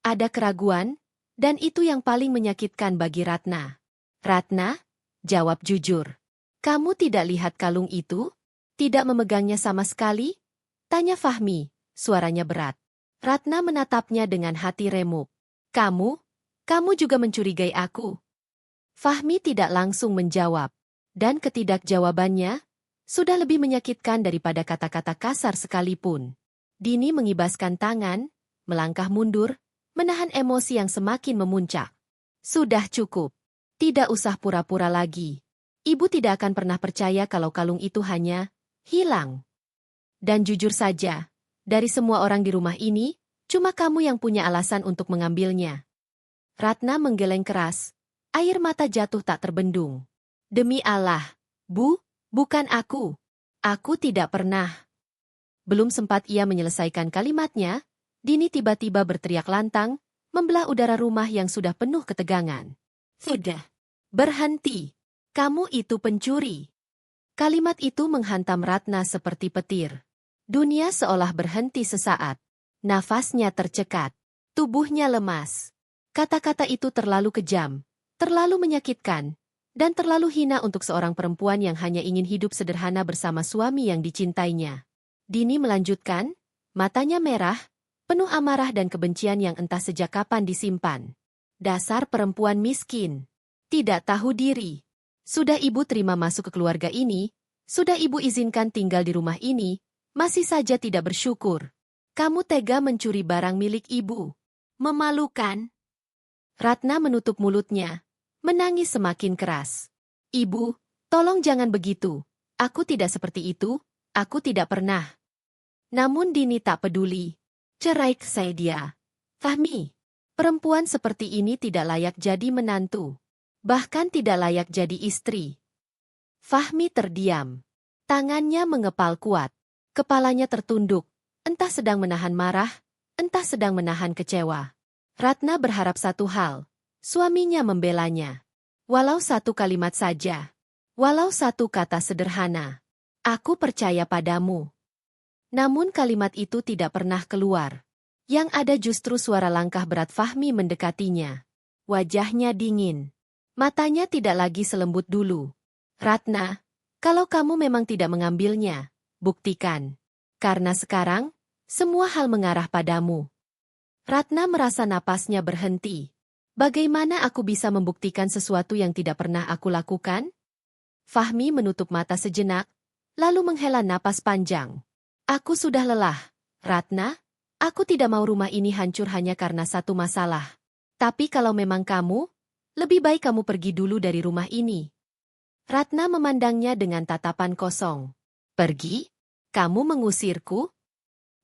Ada keraguan, dan itu yang paling menyakitkan bagi Ratna. Ratna, jawab jujur. Kamu tidak lihat kalung itu? Tidak memegangnya sama sekali? Tanya Fahmi, suaranya berat. Ratna menatapnya dengan hati remuk. Kamu juga mencurigai aku. Fahmi tidak langsung menjawab. Dan ketidakjawabannya sudah lebih menyakitkan daripada kata-kata kasar sekalipun. Dini mengibaskan tangan, melangkah mundur, menahan emosi yang semakin memuncak. Sudah cukup. Tidak usah pura-pura lagi. Ibu tidak akan pernah percaya kalau kalung itu hanya hilang. Dan jujur saja, dari semua orang di rumah ini, cuma kamu yang punya alasan untuk mengambilnya. Ratna menggeleng keras. Air mata jatuh tak terbendung. Demi Allah, Bu, bukan aku. Aku tidak pernah. Belum sempat ia menyelesaikan kalimatnya, Dini tiba-tiba berteriak lantang, membelah udara rumah yang sudah penuh ketegangan. Sudah. Berhenti. Kamu itu pencuri. Kalimat itu menghantam Ratna seperti petir. Dunia seolah berhenti sesaat. Nafasnya tercekat. Tubuhnya lemas. Kata-kata itu terlalu kejam, terlalu menyakitkan, dan terlalu hina untuk seorang perempuan yang hanya ingin hidup sederhana bersama suami yang dicintainya. Dini melanjutkan, matanya merah, penuh amarah dan kebencian yang entah sejak kapan disimpan. Dasar perempuan miskin. Tidak tahu diri. Sudah ibu terima masuk ke keluarga ini, sudah ibu izinkan tinggal di rumah ini, masih saja tidak bersyukur. Kamu tega mencuri barang milik ibu. Memalukan. Ratna menutup mulutnya, menangis semakin keras. Ibu, tolong jangan begitu. Aku tidak seperti itu, aku tidak pernah. Namun Dini tak peduli. Cerai saya dia. Fahmi, perempuan seperti ini tidak layak jadi menantu. Bahkan tidak layak jadi istri. Fahmi terdiam. Tangannya mengepal kuat. Kepalanya tertunduk, entah sedang menahan marah, entah sedang menahan kecewa. Ratna berharap satu hal, suaminya membelanya. Walau satu kalimat saja. Walau satu kata sederhana. Aku percaya padamu. Namun kalimat itu tidak pernah keluar. Yang ada justru suara langkah berat Fahmi mendekatinya. Wajahnya dingin. Matanya tidak lagi selembut dulu. Ratna, kalau kamu memang tidak mengambilnya, buktikan. Karena sekarang, semua hal mengarah padamu. Ratna merasa napasnya berhenti. Bagaimana aku bisa membuktikan sesuatu yang tidak pernah aku lakukan? Fahmi menutup mata sejenak, lalu menghela napas panjang. Aku sudah lelah. Ratna, aku tidak mau rumah ini hancur hanya karena satu masalah. Tapi kalau memang kamu, lebih baik kamu pergi dulu dari rumah ini. Ratna memandangnya dengan tatapan kosong. Pergi? Kamu mengusirku?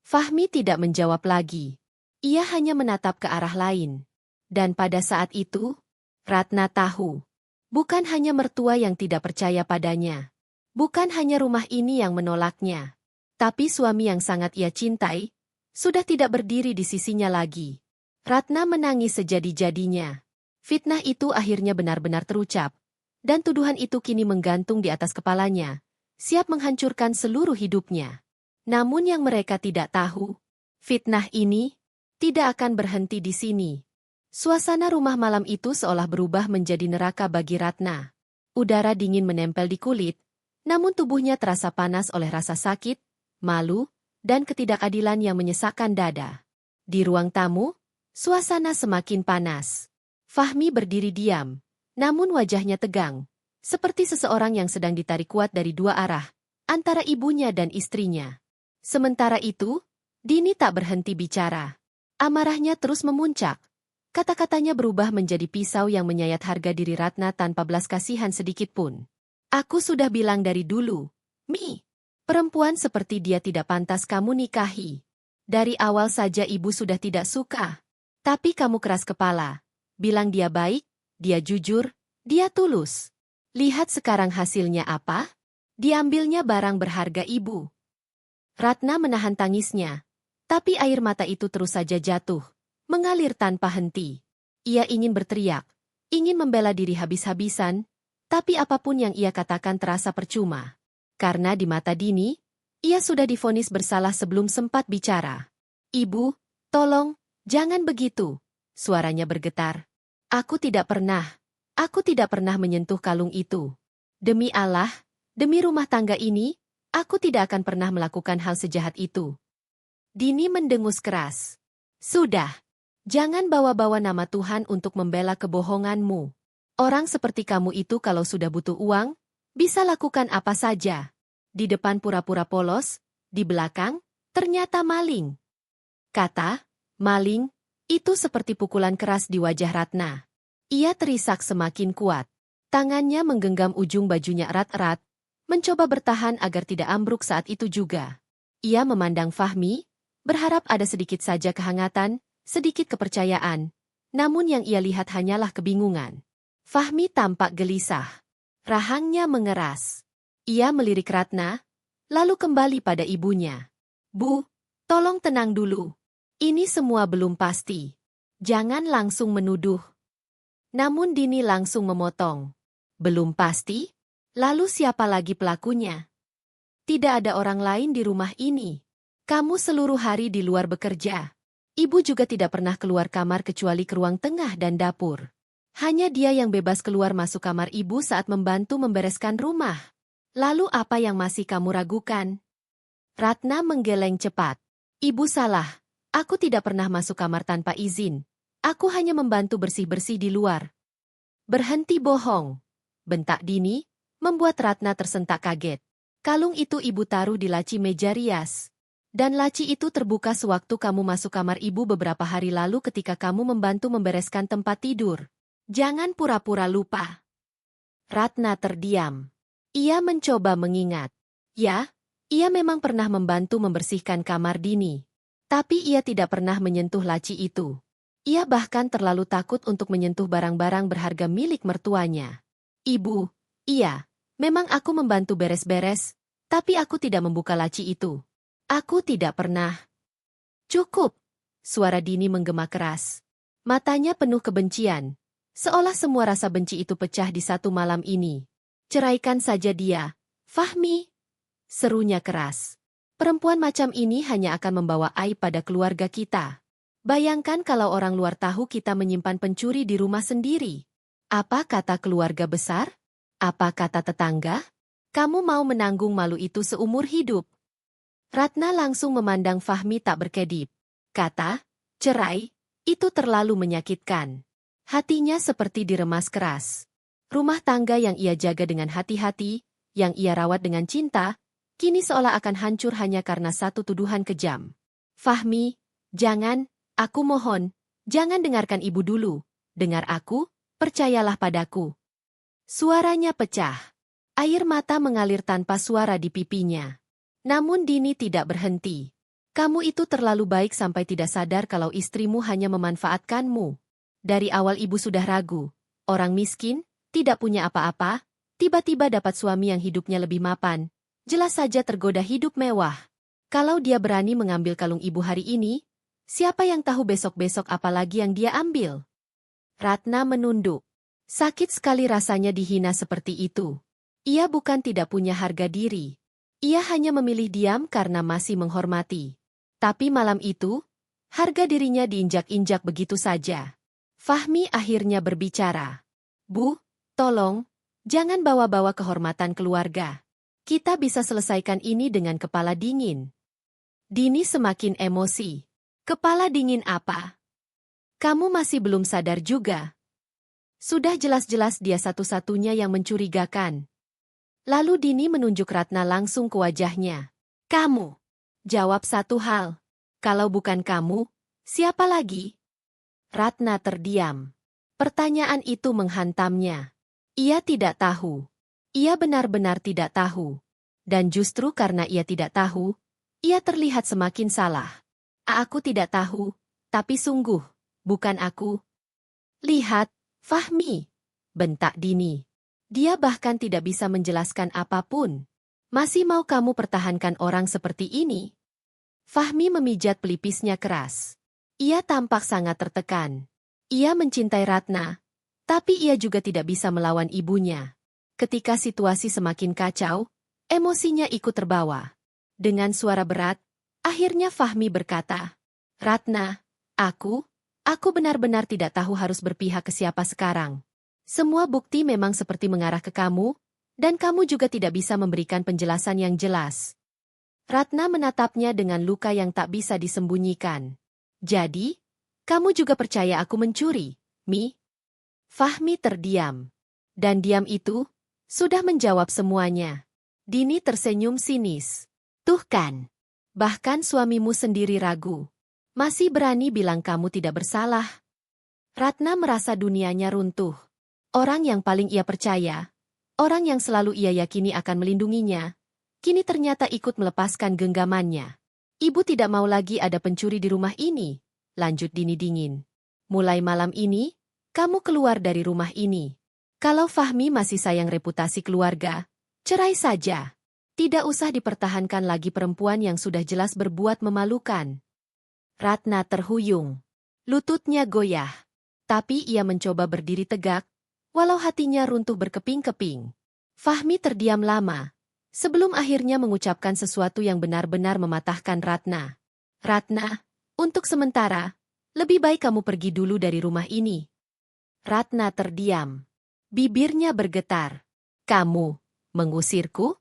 Fahmi tidak menjawab lagi. Ia hanya menatap ke arah lain. Dan pada saat itu, Ratna tahu. Bukan hanya mertua yang tidak percaya padanya. Bukan hanya rumah ini yang menolaknya. Tapi suami yang sangat ia cintai, sudah tidak berdiri di sisinya lagi. Ratna menangis sejadi-jadinya. Fitnah itu akhirnya benar-benar terucap. Dan tuduhan itu kini menggantung di atas kepalanya, siap menghancurkan seluruh hidupnya. Namun yang mereka tidak tahu, fitnah ini tidak akan berhenti di sini. Suasana rumah malam itu seolah berubah menjadi neraka bagi Ratna. Udara dingin menempel di kulit, namun tubuhnya terasa panas oleh rasa sakit, malu, dan ketidakadilan yang menyesakkan dada. Di ruang tamu, suasana semakin panas. Fahmi berdiri diam, namun wajahnya tegang, seperti seseorang yang sedang ditarik kuat dari dua arah, antara ibunya dan istrinya. Sementara itu, Dini tak berhenti bicara. Amarahnya terus memuncak. Kata-katanya berubah menjadi pisau yang menyayat harga diri Ratna tanpa belas kasihan sedikitpun. Aku sudah bilang dari dulu, Mi, perempuan seperti dia tidak pantas kamu nikahi. Dari awal saja ibu sudah tidak suka. Tapi kamu keras kepala. Bilang dia baik, dia jujur, Dia tulus. Lihat sekarang hasilnya apa? Diambilnya barang berharga ibu. Ratna menahan tangisnya. Tapi air mata itu terus saja jatuh, mengalir tanpa henti. Ia ingin berteriak, ingin membela diri habis-habisan, tapi apapun yang ia katakan terasa percuma. Karena di mata Dini, ia sudah divonis bersalah sebelum sempat bicara. Ibu, tolong, jangan begitu. Suaranya bergetar. Aku tidak pernah menyentuh kalung itu. Demi Allah, demi rumah tangga ini, aku tidak akan pernah melakukan hal sejahat itu. Dini mendengus keras. Sudah. Jangan bawa-bawa nama Tuhan untuk membela kebohonganmu. Orang seperti kamu itu kalau sudah butuh uang, bisa lakukan apa saja. Di depan pura-pura polos, di belakang, ternyata maling. Kata, maling, itu seperti pukulan keras di wajah Ratna. Ia terisak semakin kuat. Tangannya menggenggam ujung bajunya erat-erat, mencoba bertahan agar tidak ambruk saat itu juga. Ia memandang Fahmi, berharap ada sedikit saja kehangatan, sedikit kepercayaan. Namun yang ia lihat hanyalah kebingungan. Fahmi tampak gelisah. Rahangnya mengeras. Ia melirik Ratna, lalu kembali pada ibunya. Bu, tolong tenang dulu. Ini semua belum pasti. Jangan langsung menuduh. Namun Dini langsung memotong. Belum pasti? Lalu siapa lagi pelakunya? Tidak ada orang lain di rumah ini. Kamu seluruh hari di luar bekerja. Ibu juga tidak pernah keluar kamar kecuali ke ruang tengah dan dapur. Hanya dia yang bebas keluar masuk kamar ibu saat membantu membereskan rumah. Lalu apa yang masih kamu ragukan? Ratna menggeleng cepat. Ibu salah. Aku tidak pernah masuk kamar tanpa izin. Aku hanya membantu bersih-bersih di luar. Berhenti bohong. Bentak Dini, membuat Ratna tersentak kaget. Kalung itu ibu taruh di laci meja rias. Dan laci itu terbuka sewaktu kamu masuk kamar ibu beberapa hari lalu ketika kamu membantu membereskan tempat tidur. Jangan pura-pura lupa. Ratna terdiam. Ia mencoba mengingat. Ya, ia memang pernah membantu membersihkan kamar Dini. Tapi ia tidak pernah menyentuh laci itu. Ia bahkan terlalu takut untuk menyentuh barang-barang berharga milik mertuanya. Ibu, iya, memang aku membantu beres-beres, tapi aku tidak membuka laci itu. Aku tidak pernah. Cukup. Suara Dini menggema keras. Matanya penuh kebencian. Seolah semua rasa benci itu pecah di satu malam ini. Ceraikan saja dia. Fahmi. Serunya keras. Perempuan macam ini hanya akan membawa aib pada keluarga kita. Bayangkan kalau orang luar tahu kita menyimpan pencuri di rumah sendiri. Apa kata keluarga besar? Apa kata tetangga? Kamu mau menanggung malu itu seumur hidup. Ratna langsung memandang Fahmi tak berkedip. Kata, cerai, itu terlalu menyakitkan. Hatinya seperti diremas keras. Rumah tangga yang ia jaga dengan hati-hati, yang ia rawat dengan cinta, kini seolah akan hancur hanya karena satu tuduhan kejam. Fahmi, jangan, aku mohon, jangan dengarkan ibu dulu. Dengar aku, percayalah padaku. Suaranya pecah. Air mata mengalir tanpa suara di pipinya. Namun Dini tidak berhenti. Kamu itu terlalu baik sampai tidak sadar kalau istrimu hanya memanfaatkanmu. Dari awal ibu sudah ragu. Orang miskin, tidak punya apa-apa, tiba-tiba dapat suami yang hidupnya lebih mapan. Jelas saja tergoda hidup mewah. Kalau dia berani mengambil kalung ibu hari ini, siapa yang tahu besok-besok apa lagi yang dia ambil? Ratna menunduk. Sakit sekali rasanya dihina seperti itu. Ia bukan tidak punya harga diri. Ia hanya memilih diam karena masih menghormati. Tapi malam itu, harga dirinya diinjak-injak begitu saja. Fahmi akhirnya berbicara. Bu, tolong, jangan bawa-bawa kehormatan keluarga. Kita bisa selesaikan ini dengan kepala dingin. Dini semakin emosi. Kepala dingin apa? Kamu masih belum sadar juga. Sudah jelas-jelas dia satu-satunya yang mencurigakan. Lalu Dini menunjuk Ratna langsung ke wajahnya. Kamu. Jawab satu hal. Kalau bukan kamu, siapa lagi? Ratna terdiam. Pertanyaan itu menghantamnya. Ia tidak tahu. Ia benar-benar tidak tahu. Dan justru karena ia tidak tahu, ia terlihat semakin salah. Aku tidak tahu, tapi sungguh, bukan aku. Lihat, Fahmi. bentak Dini. Dia bahkan tidak bisa menjelaskan apapun. Masih mau kamu pertahankan orang seperti ini? Fahmi memijat pelipisnya keras. Ia tampak sangat tertekan. Ia mencintai Ratna, tapi ia juga tidak bisa melawan ibunya. Ketika situasi semakin kacau, emosinya ikut terbawa. Dengan suara berat, akhirnya Fahmi berkata, "Ratna, aku benar-benar tidak tahu harus berpihak ke siapa sekarang. Semua bukti memang seperti mengarah ke kamu, dan kamu juga tidak bisa memberikan penjelasan yang jelas." Ratna menatapnya dengan luka yang tak bisa disembunyikan. "Jadi, kamu juga percaya aku mencuri, Mi?" Fahmi terdiam. Dan diam itu sudah menjawab semuanya. Dini tersenyum sinis. "Tuh kan, bahkan suamimu sendiri ragu. Masih berani bilang kamu tidak bersalah." Ratna merasa dunianya runtuh. Orang yang paling ia percaya, orang yang selalu ia yakini akan melindunginya, kini ternyata ikut melepaskan genggamannya. "Ibu tidak mau lagi ada pencuri di rumah ini," lanjut Dini dingin. "Mulai malam ini, kamu keluar dari rumah ini. Kalau Fahmi masih sayang reputasi keluarga, cerai saja. Tidak usah dipertahankan lagi perempuan yang sudah jelas berbuat memalukan." Ratna terhuyung. Lututnya goyah. Tapi ia mencoba berdiri tegak, walau hatinya runtuh berkeping-keping. Fahmi terdiam lama, sebelum akhirnya mengucapkan sesuatu yang benar-benar mematahkan Ratna. "Ratna, untuk sementara, lebih baik kamu pergi dulu dari rumah ini." Ratna terdiam. Bibirnya bergetar. "Kamu mengusirku?"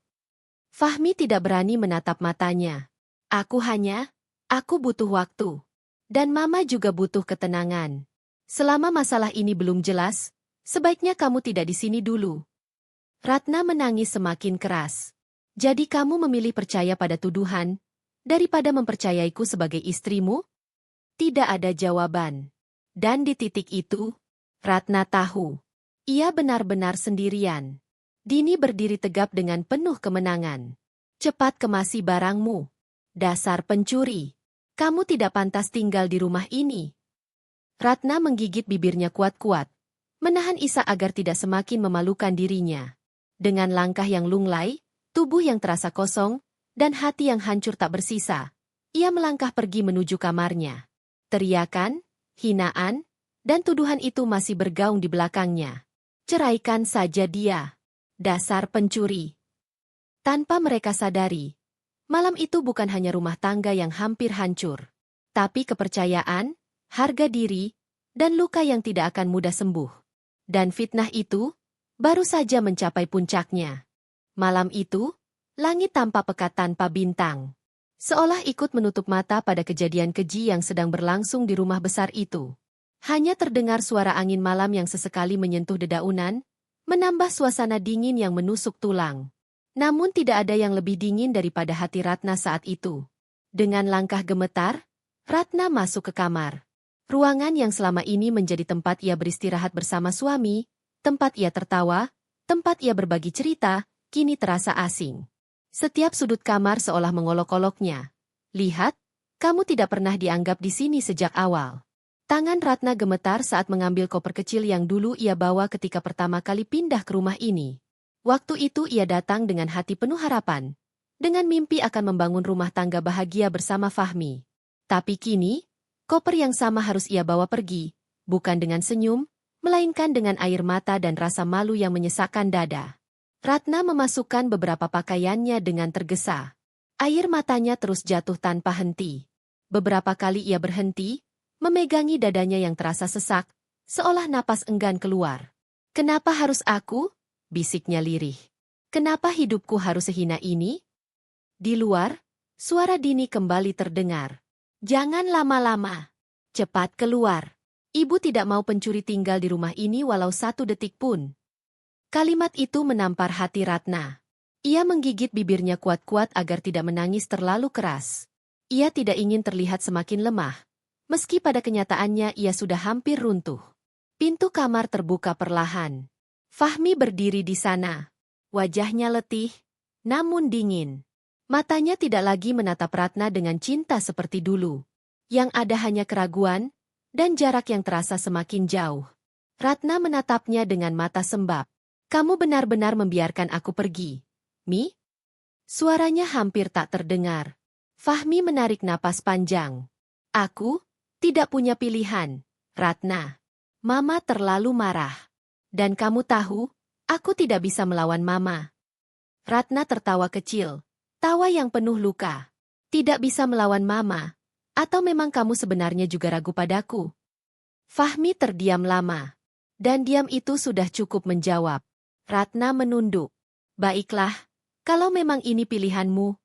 Fahmi tidak berani menatap matanya. Aku butuh waktu. Dan Mama juga butuh ketenangan. Selama masalah ini belum jelas, sebaiknya kamu tidak di sini dulu." Ratna menangis semakin keras. "Jadi kamu memilih percaya pada tuduhan, daripada mempercayaiku sebagai istrimu?" Tidak ada jawaban. Dan di titik itu, Ratna tahu. Ia benar-benar sendirian. Dini berdiri tegap dengan penuh kemenangan. "Cepat kemasi barangmu. Dasar pencuri. Kamu tidak pantas tinggal di rumah ini." Ratna menggigit bibirnya kuat-kuat, menahan isak agar tidak semakin memalukan dirinya. Dengan langkah yang lunglai, tubuh yang terasa kosong, dan hati yang hancur tak bersisa, ia melangkah pergi menuju kamarnya. Teriakan, hinaan, dan tuduhan itu masih bergaung di belakangnya. "Ceraikan saja dia. Dasar pencuri." Tanpa mereka sadari, malam itu bukan hanya rumah tangga yang hampir hancur, tapi kepercayaan, harga diri, dan luka yang tidak akan mudah sembuh. Dan fitnah itu baru saja mencapai puncaknya. Malam itu, langit tampak pekat tanpa bintang. Seolah ikut menutup mata pada kejadian keji yang sedang berlangsung di rumah besar itu. Hanya terdengar suara angin malam yang sesekali menyentuh dedaunan, menambah suasana dingin yang menusuk tulang. Namun tidak ada yang lebih dingin daripada hati Ratna saat itu. Dengan langkah gemetar, Ratna masuk ke kamar. Ruangan yang selama ini menjadi tempat ia beristirahat bersama suami, tempat ia tertawa, tempat ia berbagi cerita, kini terasa asing. Setiap sudut kamar seolah mengolok-oloknya. "Lihat, kamu tidak pernah dianggap di sini sejak awal." Tangan Ratna gemetar saat mengambil koper kecil yang dulu ia bawa ketika pertama kali pindah ke rumah ini. Waktu itu ia datang dengan hati penuh harapan, dengan mimpi akan membangun rumah tangga bahagia bersama Fahmi. Tapi kini, koper yang sama harus ia bawa pergi, bukan dengan senyum, melainkan dengan air mata dan rasa malu yang menyesakkan dada. Ratna memasukkan beberapa pakaiannya dengan tergesa. Air matanya terus jatuh tanpa henti. Beberapa kali ia berhenti, memegangi dadanya yang terasa sesak, seolah napas enggan keluar. "Kenapa harus aku?" bisiknya lirih. "Kenapa hidupku harus sehina ini?" Di luar, suara Dini kembali terdengar. "Jangan lama-lama. Cepat keluar. Ibu tidak mau pencuri tinggal di rumah ini walau 1 detik pun." Kalimat itu menampar hati Ratna. Ia menggigit bibirnya kuat-kuat agar tidak menangis terlalu keras. Ia tidak ingin terlihat semakin lemah. Meski pada kenyataannya ia sudah hampir runtuh. Pintu kamar terbuka perlahan. Fahmi berdiri di sana. Wajahnya letih, namun dingin. Matanya tidak lagi menatap Ratna dengan cinta seperti dulu. Yang ada hanya keraguan, dan jarak yang terasa semakin jauh. Ratna menatapnya dengan mata sembab. Kamu benar-benar membiarkan aku pergi, Mi? Suaranya hampir tak terdengar. Fahmi menarik napas panjang. Aku tidak punya pilihan, Ratna. Mama terlalu marah. Dan kamu tahu, aku tidak bisa melawan Mama. Ratna tertawa kecil. Tawa yang penuh luka. Tidak bisa melawan Mama. Atau memang kamu sebenarnya juga ragu padaku? Fahmi terdiam lama. Dan diam itu sudah cukup menjawab. Ratna menunduk. Baiklah, kalau memang ini pilihanmu.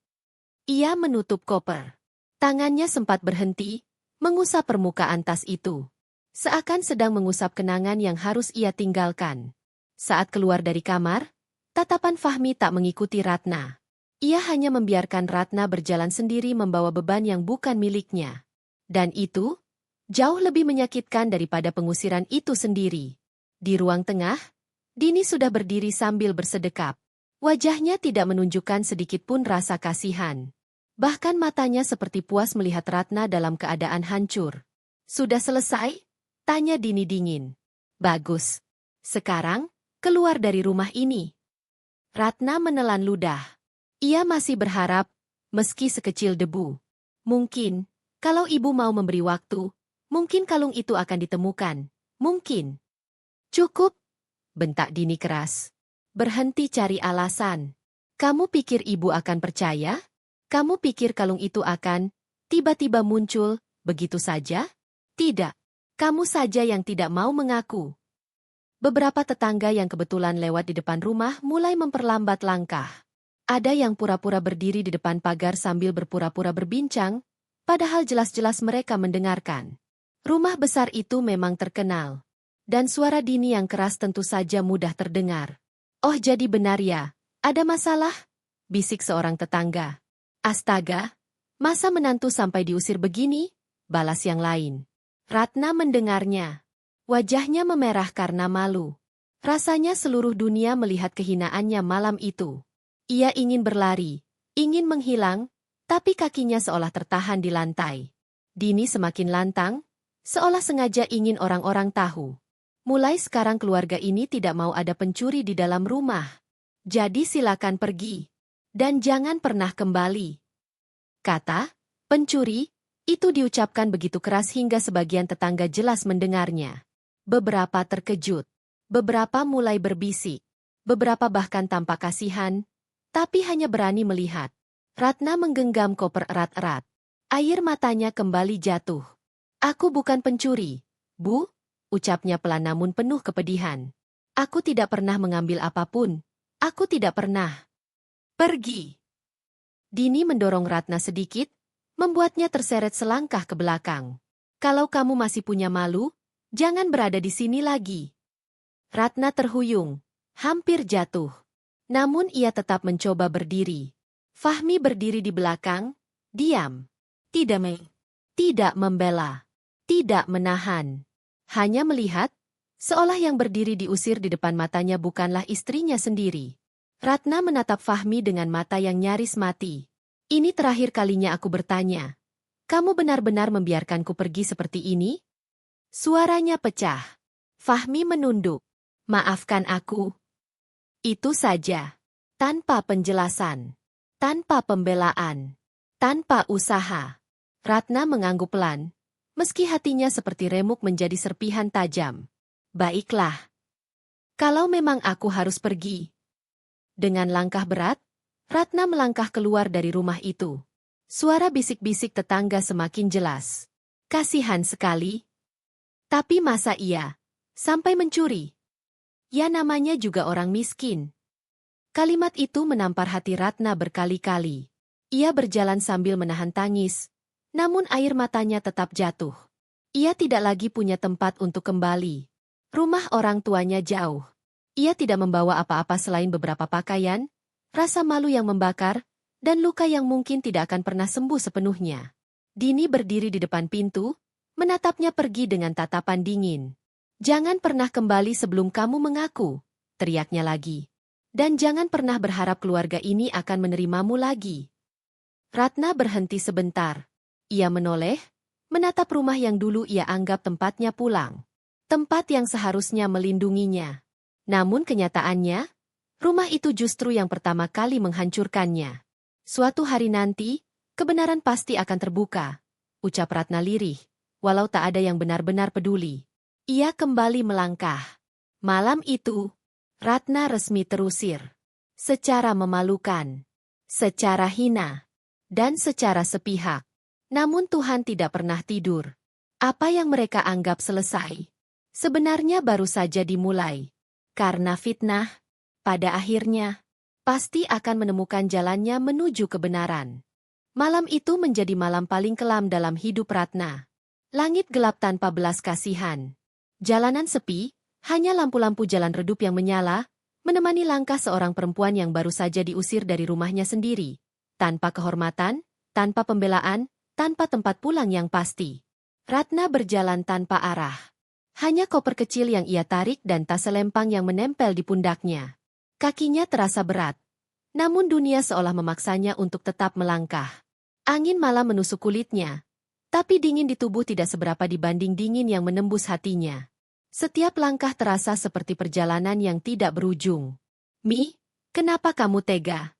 Ia menutup koper. Tangannya sempat berhenti, mengusap permukaan tas itu. Seakan sedang mengusap kenangan yang harus ia tinggalkan. Saat keluar dari kamar, tatapan Fahmi tak mengikuti Ratna. Ia hanya membiarkan Ratna berjalan sendiri membawa beban yang bukan miliknya. Dan itu jauh lebih menyakitkan daripada pengusiran itu sendiri. Di ruang tengah, Dini sudah berdiri sambil bersedekap. Wajahnya tidak menunjukkan sedikitpun rasa kasihan. Bahkan matanya seperti puas melihat Ratna dalam keadaan hancur. Sudah selesai? Tanya Dini dingin. Bagus. Sekarang, keluar dari rumah ini. Ratna menelan ludah. Ia masih berharap, meski sekecil debu. Mungkin, kalau ibu mau memberi waktu, mungkin kalung itu akan ditemukan. Mungkin. Cukup, bentak Dini keras. Berhenti cari alasan. Kamu pikir ibu akan percaya? Kamu pikir kalung itu akan tiba-tiba muncul begitu saja? Tidak. Kamu saja yang tidak mau mengaku. Beberapa tetangga yang kebetulan lewat di depan rumah mulai memperlambat langkah. Ada yang pura-pura berdiri di depan pagar sambil berpura-pura berbincang, padahal jelas-jelas mereka mendengarkan. Rumah besar itu memang terkenal. Dan suara Dini yang keras tentu saja mudah terdengar. Oh jadi benar ya, ada masalah? Bisik seorang tetangga. Astaga, masa menantu sampai diusir begini? Balas yang lain. Ratna mendengarnya. Wajahnya memerah karena malu. Rasanya seluruh dunia melihat kehinaannya malam itu. Ia ingin berlari, ingin menghilang, tapi kakinya seolah tertahan di lantai. Dini semakin lantang, seolah sengaja ingin orang-orang tahu. Mulai sekarang keluarga ini tidak mau ada pencuri di dalam rumah. Jadi silakan pergi. Dan jangan pernah kembali. Kata, pencuri, itu diucapkan begitu keras hingga sebagian tetangga jelas mendengarnya. Beberapa terkejut. Beberapa mulai berbisik. Beberapa bahkan tampak kasihan, tapi hanya berani melihat. Ratna menggenggam koper erat-erat. Air matanya kembali jatuh. Aku bukan pencuri, Bu. Ucapnya pelan namun penuh kepedihan. Aku tidak pernah mengambil apapun. Aku tidak pernah. Pergi. Dini mendorong Ratna sedikit, membuatnya terseret selangkah ke belakang. Kalau kamu masih punya malu, jangan berada di sini lagi. Ratna terhuyung, hampir jatuh. Namun ia tetap mencoba berdiri. Fahmi berdiri di belakang, diam. Tidak membela. Tidak menahan. Hanya melihat, seolah yang berdiri diusir di depan matanya bukanlah istrinya sendiri. Ratna menatap Fahmi dengan mata yang nyaris mati. Ini terakhir kalinya aku bertanya. Kamu benar-benar membiarkanku pergi seperti ini? Suaranya pecah. Fahmi menunduk. Maafkan aku. Itu saja. Tanpa penjelasan. Tanpa pembelaan. Tanpa usaha. Ratna mengangguk pelan. Meski hatinya seperti remuk menjadi serpihan tajam. Baiklah. Kalau memang aku harus pergi. Dengan langkah berat, Ratna melangkah keluar dari rumah itu. Suara bisik-bisik tetangga semakin jelas. Kasihan sekali. Tapi masa ia sampai mencuri? Ya namanya juga orang miskin. Kalimat itu menampar hati Ratna berkali-kali. Ia berjalan sambil menahan tangis. Namun air matanya tetap jatuh. Ia tidak lagi punya tempat untuk kembali. Rumah orang tuanya jauh. Ia tidak membawa apa-apa selain beberapa pakaian, rasa malu yang membakar, dan luka yang mungkin tidak akan pernah sembuh sepenuhnya. Dini berdiri di depan pintu, menatapnya pergi dengan tatapan dingin. Jangan pernah kembali sebelum kamu mengaku, teriaknya lagi. Dan jangan pernah berharap keluarga ini akan menerimamu lagi. Ratna berhenti sebentar. Ia menoleh, menatap rumah yang dulu ia anggap tempatnya pulang. tempat yang seharusnya melindunginya. Namun kenyataannya, rumah itu justru yang pertama kali menghancurkannya. Suatu hari nanti, kebenaran pasti akan terbuka, ucap Ratna lirih, walau tak ada yang benar-benar peduli. Ia kembali melangkah. Malam itu, Ratna resmi terusir. Secara memalukan, secara hina, dan secara sepihak. Namun Tuhan tidak pernah tidur. Apa yang mereka anggap selesai, sebenarnya baru saja dimulai. Karena fitnah, pada akhirnya, pasti akan menemukan jalannya menuju kebenaran. Malam itu menjadi malam paling kelam dalam hidup Ratna. Langit gelap tanpa belas kasihan. Jalanan sepi, hanya lampu-lampu jalan redup yang menyala, menemani langkah seorang perempuan yang baru saja diusir dari rumahnya sendiri. Tanpa kehormatan, tanpa pembelaan, tanpa tempat pulang yang pasti. Ratna berjalan tanpa arah. Hanya koper kecil yang ia tarik dan tas selempang yang menempel di pundaknya. Kakinya terasa berat. Namun dunia seolah memaksanya untuk tetap melangkah. Angin malam menusuk kulitnya. Tapi dingin di tubuh tidak seberapa dibanding dingin yang menembus hatinya. Setiap langkah terasa seperti perjalanan yang tidak berujung. "Mi, kenapa kamu tega?"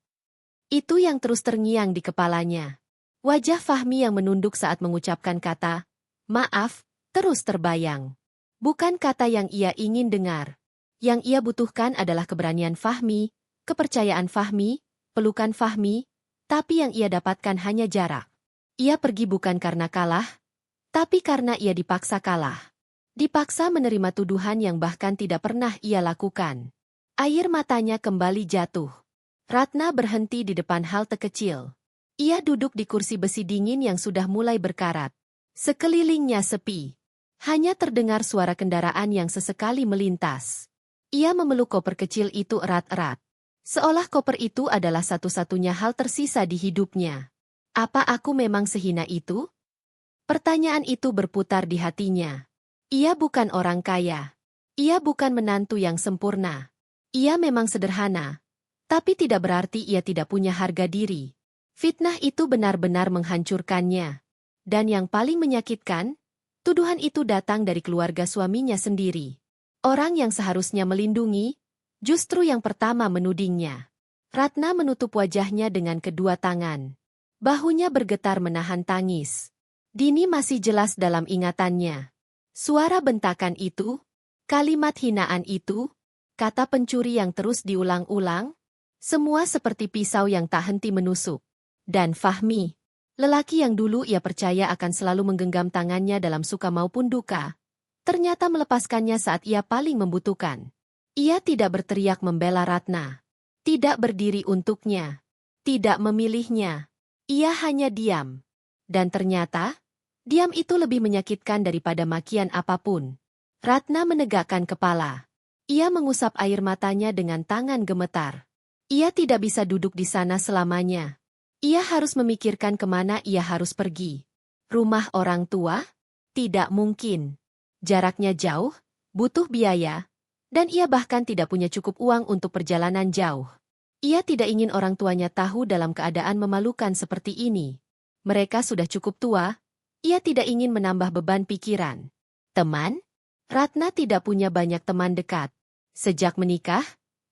Itu yang terus terngiang di kepalanya. Wajah Fahmi yang menunduk saat mengucapkan kata "maaf" terus terbayang. Bukan kata yang ia ingin dengar. Yang ia butuhkan adalah keberanian Fahmi, kepercayaan Fahmi, pelukan Fahmi, tapi yang ia dapatkan hanya jarak. Ia pergi bukan karena kalah, tapi karena ia dipaksa kalah. Dipaksa menerima tuduhan yang bahkan tidak pernah ia lakukan. Air matanya kembali jatuh. Ratna berhenti di depan halte kecil. Ia duduk di kursi besi dingin yang sudah mulai berkarat. Sekelilingnya sepi. Hanya terdengar suara kendaraan yang sesekali melintas. Ia memeluk koper kecil itu erat-erat. Seolah koper itu adalah satu-satunya hal tersisa di hidupnya. Apa aku memang sehina itu? Pertanyaan itu berputar di hatinya. Ia bukan orang kaya. Ia bukan menantu yang sempurna. Ia memang sederhana. Tapi tidak berarti ia tidak punya harga diri. Fitnah itu benar-benar menghancurkannya. Dan yang paling menyakitkan, tuduhan itu datang dari keluarga suaminya sendiri. Orang yang seharusnya melindungi, justru yang pertama menudingnya. Ratna menutup wajahnya dengan kedua tangan. Bahunya bergetar menahan tangis. Dini masih jelas dalam ingatannya. Suara bentakan itu, kalimat hinaan itu, kata pencuri yang terus diulang-ulang, semua seperti pisau yang tak henti menusuk. Dan Fahmi, lelaki yang dulu ia percaya akan selalu menggenggam tangannya dalam suka maupun duka, ternyata melepaskannya saat ia paling membutuhkan. Ia tidak berteriak membela Ratna. Tidak berdiri untuknya. Tidak memilihnya. Ia hanya diam. Dan ternyata, diam itu lebih menyakitkan daripada makian apapun. Ratna menegakkan kepala. Ia mengusap air matanya dengan tangan gemetar. Ia tidak bisa duduk di sana selamanya. Ia harus memikirkan kemana ia harus pergi. Rumah orang tua? Tidak mungkin. Jaraknya jauh, butuh biaya, dan ia bahkan tidak punya cukup uang untuk perjalanan jauh. Ia tidak ingin orang tuanya tahu dalam keadaan memalukan seperti ini. Mereka sudah cukup tua, ia tidak ingin menambah beban pikiran. Teman? Ratna tidak punya banyak teman dekat. Sejak menikah,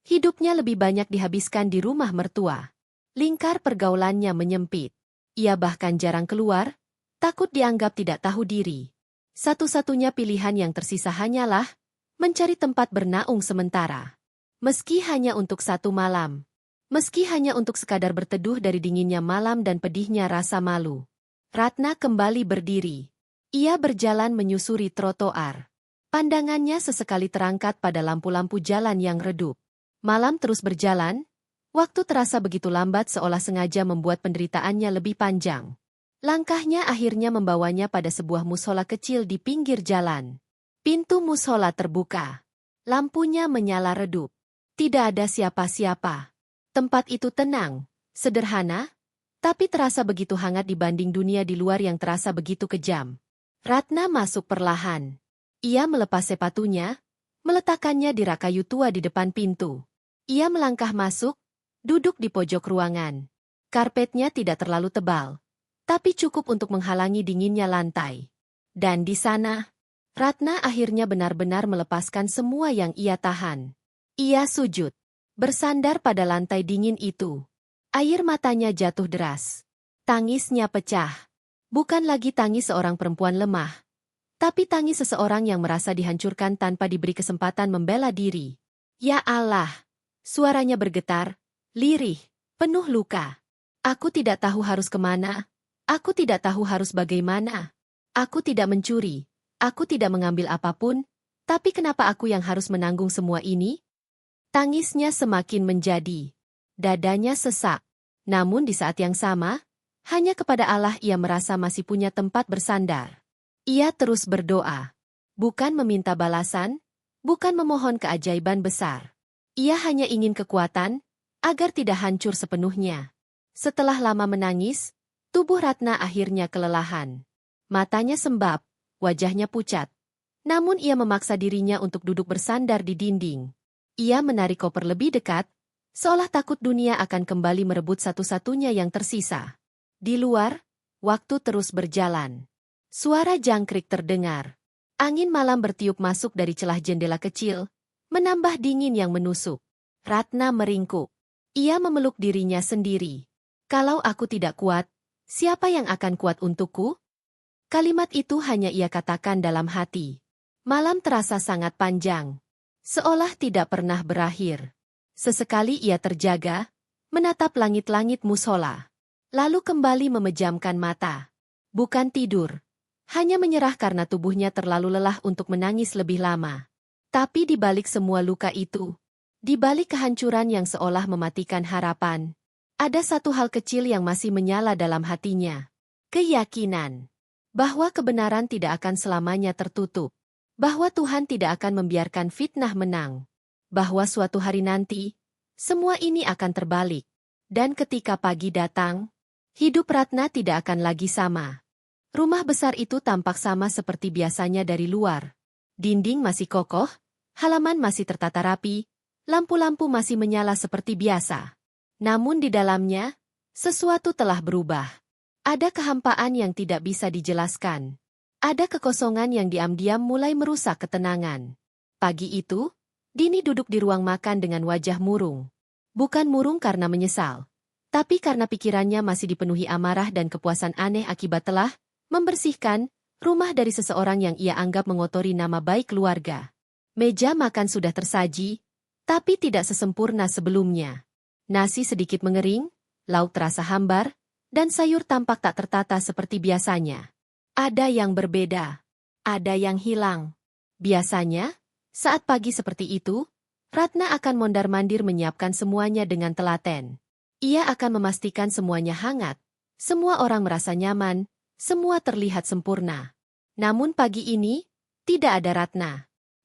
hidupnya lebih banyak dihabiskan di rumah mertua. Lingkar pergaulannya menyempit. Ia bahkan jarang keluar, takut dianggap tidak tahu diri. Satu-satunya pilihan yang tersisa hanyalah mencari tempat bernaung sementara. Meski hanya untuk satu malam. Meski hanya untuk sekadar berteduh dari dinginnya malam dan pedihnya rasa malu. Ratna kembali berdiri. Ia berjalan menyusuri trotoar. Pandangannya sesekali terangkat pada lampu-lampu jalan yang redup. Malam terus berjalan. Waktu terasa begitu lambat seolah sengaja membuat penderitaannya lebih panjang. Langkahnya akhirnya membawanya pada sebuah mushola kecil di pinggir jalan. Pintu mushola terbuka. Lampunya menyala redup. Tidak ada siapa-siapa. Tempat itu tenang, sederhana, tapi terasa begitu hangat dibanding dunia di luar yang terasa begitu kejam. Ratna masuk perlahan. Ia melepas sepatunya, meletakkannya di rak kayu tua di depan pintu. Ia melangkah masuk, duduk di pojok ruangan. Karpetnya tidak terlalu tebal, tapi cukup untuk menghalangi dinginnya lantai. Dan di sana, Ratna akhirnya benar-benar melepaskan semua yang ia tahan. Ia sujud, bersandar pada lantai dingin itu. Air matanya jatuh deras. Tangisnya pecah. Bukan lagi tangis seorang perempuan lemah, tapi tangis seseorang yang merasa dihancurkan tanpa diberi kesempatan membela diri. Ya Allah! Suaranya bergetar, lirih, penuh luka. Aku tidak tahu harus kemana. Aku tidak tahu harus bagaimana. Aku tidak mencuri. Aku tidak mengambil apapun. Tapi kenapa aku yang harus menanggung semua ini? Tangisnya semakin menjadi. Dadanya sesak. Namun di saat yang sama, hanya kepada Allah ia merasa masih punya tempat bersandar. Ia terus berdoa. Bukan meminta balasan, bukan memohon keajaiban besar. Ia hanya ingin kekuatan, agar tidak hancur sepenuhnya. Setelah lama menangis, tubuh Ratna akhirnya kelelahan. Matanya sembab, wajahnya pucat. Namun ia memaksa dirinya untuk duduk bersandar di dinding. Ia menarik koper lebih dekat, seolah takut dunia akan kembali merebut satu-satunya yang tersisa. Di luar, waktu terus berjalan. Suara jangkrik terdengar. Angin malam bertiup masuk dari celah jendela kecil, menambah dingin yang menusuk. Ratna meringkuk. Ia memeluk dirinya sendiri. Kalau aku tidak kuat, siapa yang akan kuat untukku? Kalimat itu hanya ia katakan dalam hati. Malam terasa sangat panjang. Seolah tidak pernah berakhir. Sesekali ia terjaga, menatap langit-langit musola. Lalu kembali memejamkan mata. Bukan tidur. Hanya menyerah karena tubuhnya terlalu lelah untuk menangis lebih lama. Tapi di balik semua luka itu, di balik kehancuran yang seolah mematikan harapan, ada satu hal kecil yang masih menyala dalam hatinya. Keyakinan bahwa kebenaran tidak akan selamanya tertutup. Bahwa Tuhan tidak akan membiarkan fitnah menang. Bahwa suatu hari nanti, semua ini akan terbalik. Dan ketika pagi datang, hidup Ratna tidak akan lagi sama. Rumah besar itu tampak sama seperti biasanya dari luar. Dinding masih kokoh, halaman masih tertata rapi, lampu-lampu masih menyala seperti biasa. Namun di dalamnya, sesuatu telah berubah. Ada kehampaan yang tidak bisa dijelaskan. Ada kekosongan yang diam-diam mulai merusak ketenangan. Pagi itu, Dini duduk di ruang makan dengan wajah murung. Bukan murung karena menyesal, tapi karena pikirannya masih dipenuhi amarah dan kepuasan aneh akibat telah membersihkan rumah dari seseorang yang ia anggap mengotori nama baik keluarga. Meja makan sudah tersaji, tapi tidak sesempurna sebelumnya. Nasi sedikit mengering, lauk terasa hambar, dan sayur tampak tak tertata seperti biasanya. Ada yang berbeda. Ada yang hilang. Biasanya, saat pagi seperti itu, Ratna akan mondar-mandir menyiapkan semuanya dengan telaten. Ia akan memastikan semuanya hangat, semua orang merasa nyaman, semua terlihat sempurna. Namun pagi ini, tidak ada Ratna.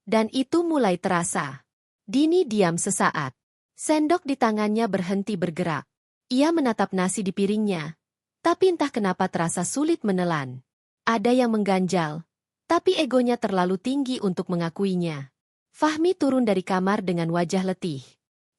Dan itu mulai terasa. Dini diam sesaat. Sendok di tangannya berhenti bergerak. Ia menatap nasi di piringnya, tapi entah kenapa terasa sulit menelan. Ada yang mengganjal, tapi egonya terlalu tinggi untuk mengakuinya. Fahmi turun dari kamar dengan wajah letih.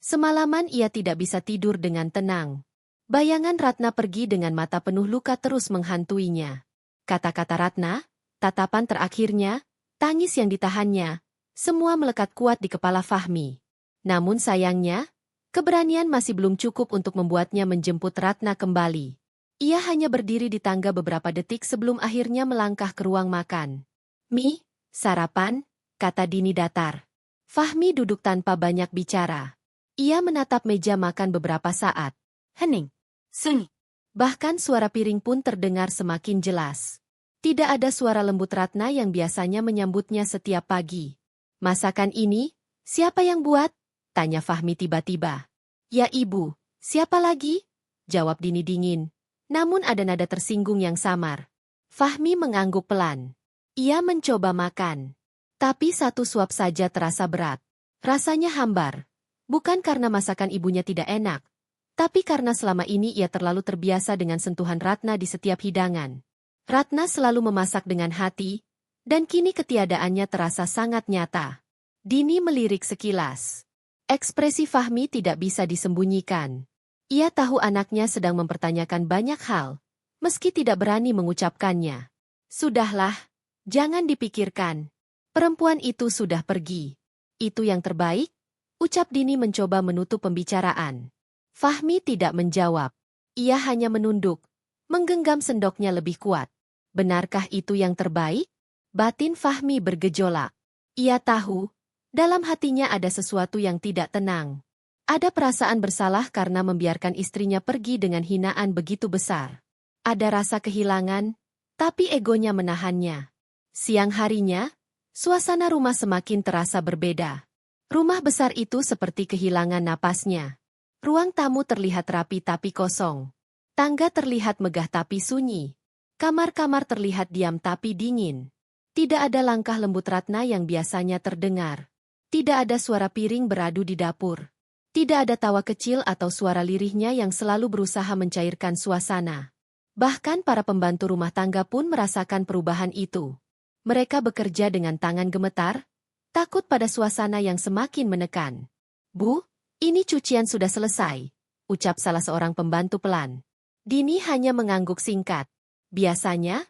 Semalaman ia tidak bisa tidur dengan tenang. Bayangan Ratna pergi dengan mata penuh luka terus menghantuinya. Kata-kata Ratna, tatapan terakhirnya, tangis yang ditahannya, semua melekat kuat di kepala Fahmi. Namun sayangnya, keberanian masih belum cukup untuk membuatnya menjemput Ratna kembali. Ia hanya berdiri di tangga beberapa detik sebelum akhirnya melangkah ke ruang makan. "Mi, sarapan," kata Dini datar. Fahmi duduk tanpa banyak bicara. Ia menatap meja makan beberapa saat. Hening. Sunyi. Bahkan suara piring pun terdengar semakin jelas. Tidak ada suara lembut Ratna yang biasanya menyambutnya setiap pagi. "Masakan ini, siapa yang buat?" tanya Fahmi tiba-tiba. "Ya ibu, siapa lagi?" jawab Dini dingin. Namun ada nada tersinggung yang samar. Fahmi mengangguk pelan. Ia mencoba makan. Tapi satu suap saja terasa berat. Rasanya hambar. Bukan karena masakan ibunya tidak enak, tapi karena selama ini ia terlalu terbiasa dengan sentuhan Ratna di setiap hidangan. Ratna selalu memasak dengan hati, dan kini ketiadaannya terasa sangat nyata. Dini melirik sekilas. Ekspresi Fahmi tidak bisa disembunyikan. Ia tahu anaknya sedang mempertanyakan banyak hal, meski tidak berani mengucapkannya. "Sudahlah, jangan dipikirkan," Perempuan itu sudah pergi. Itu yang terbaik? Ucap Dini mencoba menutup pembicaraan. Fahmi tidak menjawab. Ia hanya menunduk, menggenggam sendoknya lebih kuat. Benarkah itu yang terbaik? Batin Fahmi bergejolak. Ia tahu, dalam hatinya ada sesuatu yang tidak tenang. Ada perasaan bersalah karena membiarkan istrinya pergi dengan hinaan begitu besar. Ada rasa kehilangan, tapi egonya menahannya. Siang harinya, suasana rumah semakin terasa berbeda. Rumah besar itu seperti kehilangan napasnya. Ruang tamu terlihat rapi tapi kosong. Tangga terlihat megah tapi sunyi. Kamar-kamar terlihat diam tapi dingin. Tidak ada langkah lembut Ratna yang biasanya terdengar. Tidak ada suara piring beradu di dapur. Tidak ada tawa kecil atau suara lirihnya yang selalu berusaha mencairkan suasana. Bahkan para pembantu rumah tangga pun merasakan perubahan itu. Mereka bekerja dengan tangan gemetar, takut pada suasana yang semakin menekan. "Bu, ini cucian sudah selesai," ucap salah seorang pembantu pelan. Dini hanya mengangguk singkat. Biasanya,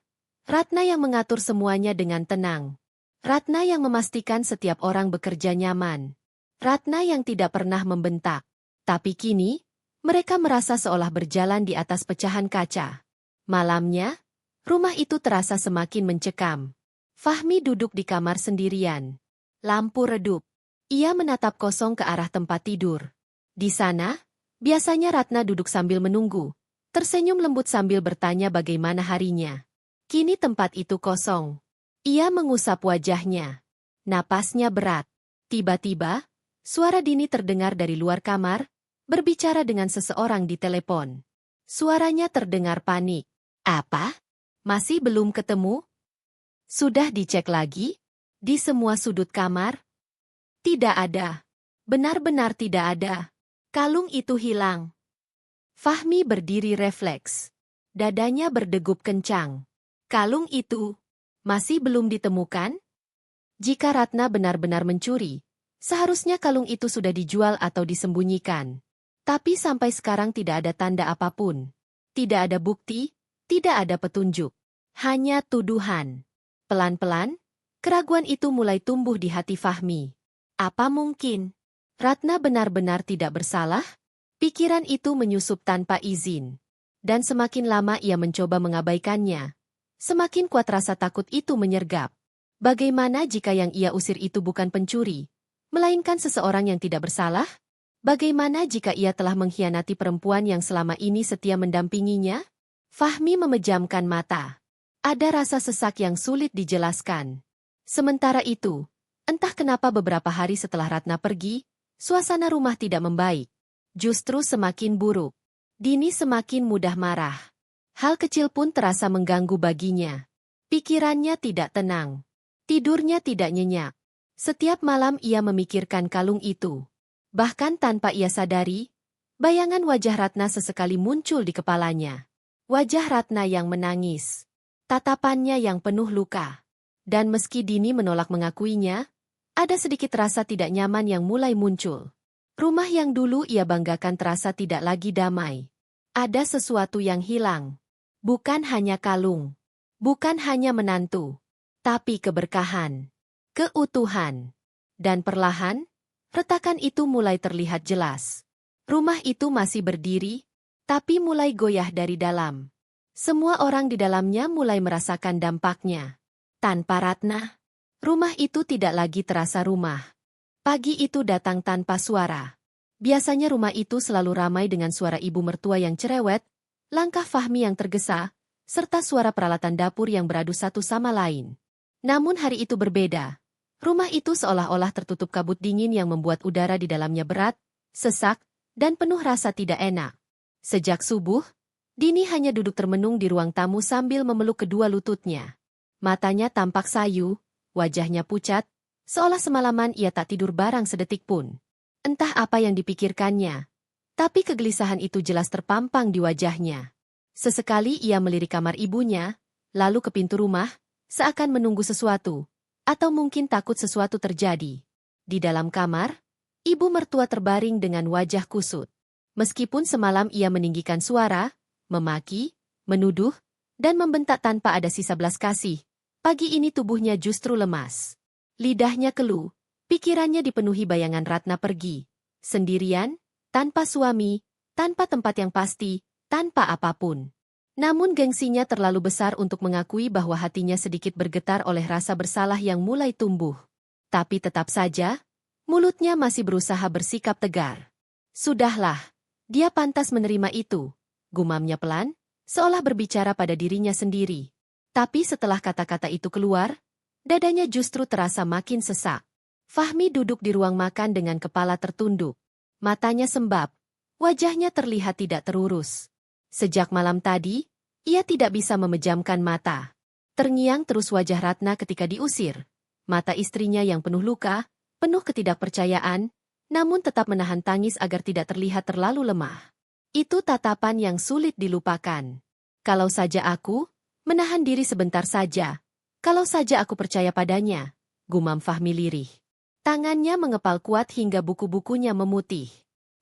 Ratna yang mengatur semuanya dengan tenang. Ratna yang memastikan setiap orang bekerja nyaman. Ratna yang tidak pernah membentak. Tapi kini, mereka merasa seolah berjalan di atas pecahan kaca. Malamnya, rumah itu terasa semakin mencekam. Fahmi duduk di kamar sendirian. Lampu redup. Ia menatap kosong ke arah tempat tidur. Di sana, biasanya Ratna duduk sambil menunggu. Tersenyum lembut sambil bertanya bagaimana harinya. Kini tempat itu kosong. Ia mengusap wajahnya. Napasnya berat. Tiba-tiba, suara Dini terdengar dari luar kamar, berbicara dengan seseorang di telepon. Suaranya terdengar panik. "Apa? Masih belum ketemu? Sudah dicek lagi? Di semua sudut kamar?" "Tidak ada. Benar-benar tidak ada. Kalung itu hilang." Fahmi berdiri refleks. Dadanya berdegup kencang. Kalung itu masih belum ditemukan? Jika Ratna benar-benar mencuri, seharusnya kalung itu sudah dijual atau disembunyikan. Tapi sampai sekarang tidak ada tanda apapun. Tidak ada bukti, tidak ada petunjuk. Hanya tuduhan. Pelan-pelan, keraguan itu mulai tumbuh di hati Fahmi. Apa mungkin Ratna benar-benar tidak bersalah? Pikiran itu menyusup tanpa izin. Dan semakin lama ia mencoba mengabaikannya, semakin kuat rasa takut itu menyergap. Bagaimana jika yang ia usir itu bukan pencuri, melainkan seseorang yang tidak bersalah? Bagaimana jika ia telah mengkhianati perempuan yang selama ini setia mendampinginya? Fahmi memejamkan mata. Ada rasa sesak yang sulit dijelaskan. Sementara itu, entah kenapa beberapa hari setelah Ratna pergi, suasana rumah tidak membaik. Justru semakin buruk. Dini semakin mudah marah. Hal kecil pun terasa mengganggu baginya. Pikirannya tidak tenang. Tidurnya tidak nyenyak. Setiap malam ia memikirkan kalung itu. Bahkan tanpa ia sadari, bayangan wajah Ratna sesekali muncul di kepalanya. Wajah Ratna yang menangis. Tatapannya yang penuh luka. Dan meski Dini menolak mengakuinya, ada sedikit rasa tidak nyaman yang mulai muncul. Rumah yang dulu ia banggakan terasa tidak lagi damai. Ada sesuatu yang hilang. Bukan hanya kalung. Bukan hanya menantu. Tapi keberkahan. Keutuhan. Dan perlahan, retakan itu mulai terlihat jelas. Rumah itu masih berdiri, tapi mulai goyah dari dalam. Semua orang di dalamnya mulai merasakan dampaknya. Tanpa Ratna, rumah itu tidak lagi terasa rumah. Pagi itu datang tanpa suara. Biasanya rumah itu selalu ramai dengan suara ibu mertua yang cerewet, langkah Fahmi yang tergesa, serta suara peralatan dapur yang beradu satu sama lain. Namun hari itu berbeda. Rumah itu seolah-olah tertutup kabut dingin yang membuat udara di dalamnya berat, sesak, dan penuh rasa tidak enak. Sejak subuh, Dini hanya duduk termenung di ruang tamu sambil memeluk kedua lututnya. Matanya tampak sayu, wajahnya pucat, seolah semalaman ia tak tidur barang sedetik pun. Entah apa yang dipikirkannya, tapi kegelisahan itu jelas terpampang di wajahnya. Sesekali ia melirik kamar ibunya, lalu ke pintu rumah, seakan menunggu sesuatu, atau mungkin takut sesuatu terjadi. Di dalam kamar, ibu mertua terbaring dengan wajah kusut. Meskipun semalam ia meninggikan suara, memaki, menuduh, dan membentak tanpa ada sisa belas kasih, pagi ini tubuhnya justru lemas. Lidahnya keluh, pikirannya dipenuhi bayangan Ratna pergi. Sendirian, tanpa suami, tanpa tempat yang pasti, tanpa apapun. Namun gengsinya terlalu besar untuk mengakui bahwa hatinya sedikit bergetar oleh rasa bersalah yang mulai tumbuh. Tapi tetap saja, mulutnya masih berusaha bersikap tegar. Sudahlah, dia pantas menerima itu, gumamnya pelan, seolah berbicara pada dirinya sendiri. Tapi setelah kata-kata itu keluar, dadanya justru terasa makin sesak. Fahmi duduk di ruang makan dengan kepala tertunduk. Matanya sembab, wajahnya terlihat tidak terurus. Sejak malam tadi, ia tidak bisa memejamkan mata. Terngiang terus wajah Ratna ketika diusir. Mata istrinya yang penuh luka, penuh ketidakpercayaan, namun tetap menahan tangis agar tidak terlihat terlalu lemah. Itu tatapan yang sulit dilupakan. Kalau saja aku, menahan diri sebentar saja. Kalau saja aku percaya padanya, gumam Fahmi lirih. Tangannya mengepal kuat hingga buku-bukunya memutih.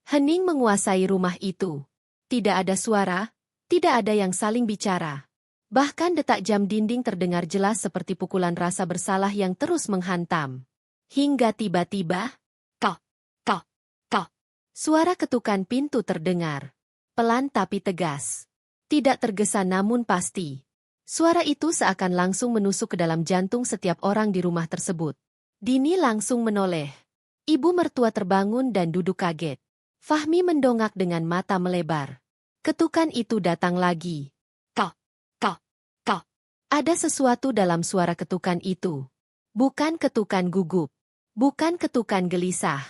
Hening menguasai rumah itu. Tidak ada suara, tidak ada yang saling bicara. Bahkan detak jam dinding terdengar jelas seperti pukulan rasa bersalah yang terus menghantam. Hingga tiba-tiba, kok, kok, kok. Suara ketukan pintu terdengar. Pelan tapi tegas. Tidak tergesa namun pasti. Suara itu seakan langsung menusuk ke dalam jantung setiap orang di rumah tersebut. Dini langsung menoleh. Ibu mertua terbangun dan duduk kaget. Fahmi mendongak dengan mata melebar. Ketukan itu datang lagi. Kok, kok, kok. Ada sesuatu dalam suara ketukan itu. Bukan ketukan gugup. Bukan ketukan gelisah.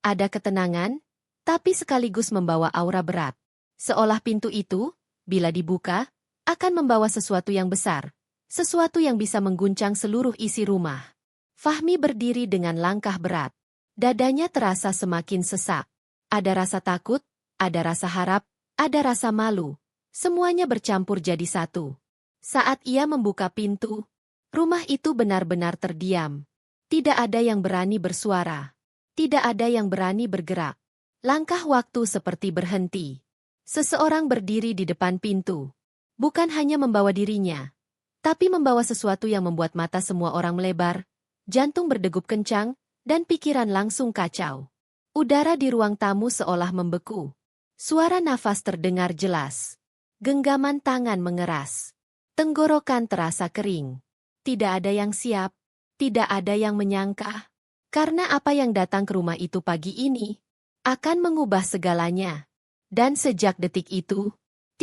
Ada ketenangan, tapi sekaligus membawa aura berat. Seolah pintu itu, bila dibuka, akan membawa sesuatu yang besar. Sesuatu yang bisa mengguncang seluruh isi rumah. Fahmi berdiri dengan langkah berat. Dadanya terasa semakin sesak. Ada rasa takut, ada rasa harap, ada rasa malu. Semuanya bercampur jadi satu. Saat ia membuka pintu, rumah itu benar-benar terdiam. Tidak ada yang berani bersuara. Tidak ada yang berani bergerak. Langkah waktu seperti berhenti. Seseorang berdiri di depan pintu. Bukan hanya membawa dirinya, tapi membawa sesuatu yang membuat mata semua orang melebar. Jantung berdegup kencang, dan pikiran langsung kacau. Udara di ruang tamu seolah membeku. Suara nafas terdengar jelas. Genggaman tangan mengeras. Tenggorokan terasa kering. Tidak ada yang siap. Tidak ada yang menyangka. Karena apa yang datang ke rumah itu pagi ini, akan mengubah segalanya. Dan sejak detik itu,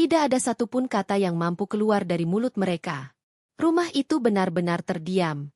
tidak ada satupun kata yang mampu keluar dari mulut mereka. Rumah itu benar-benar terdiam.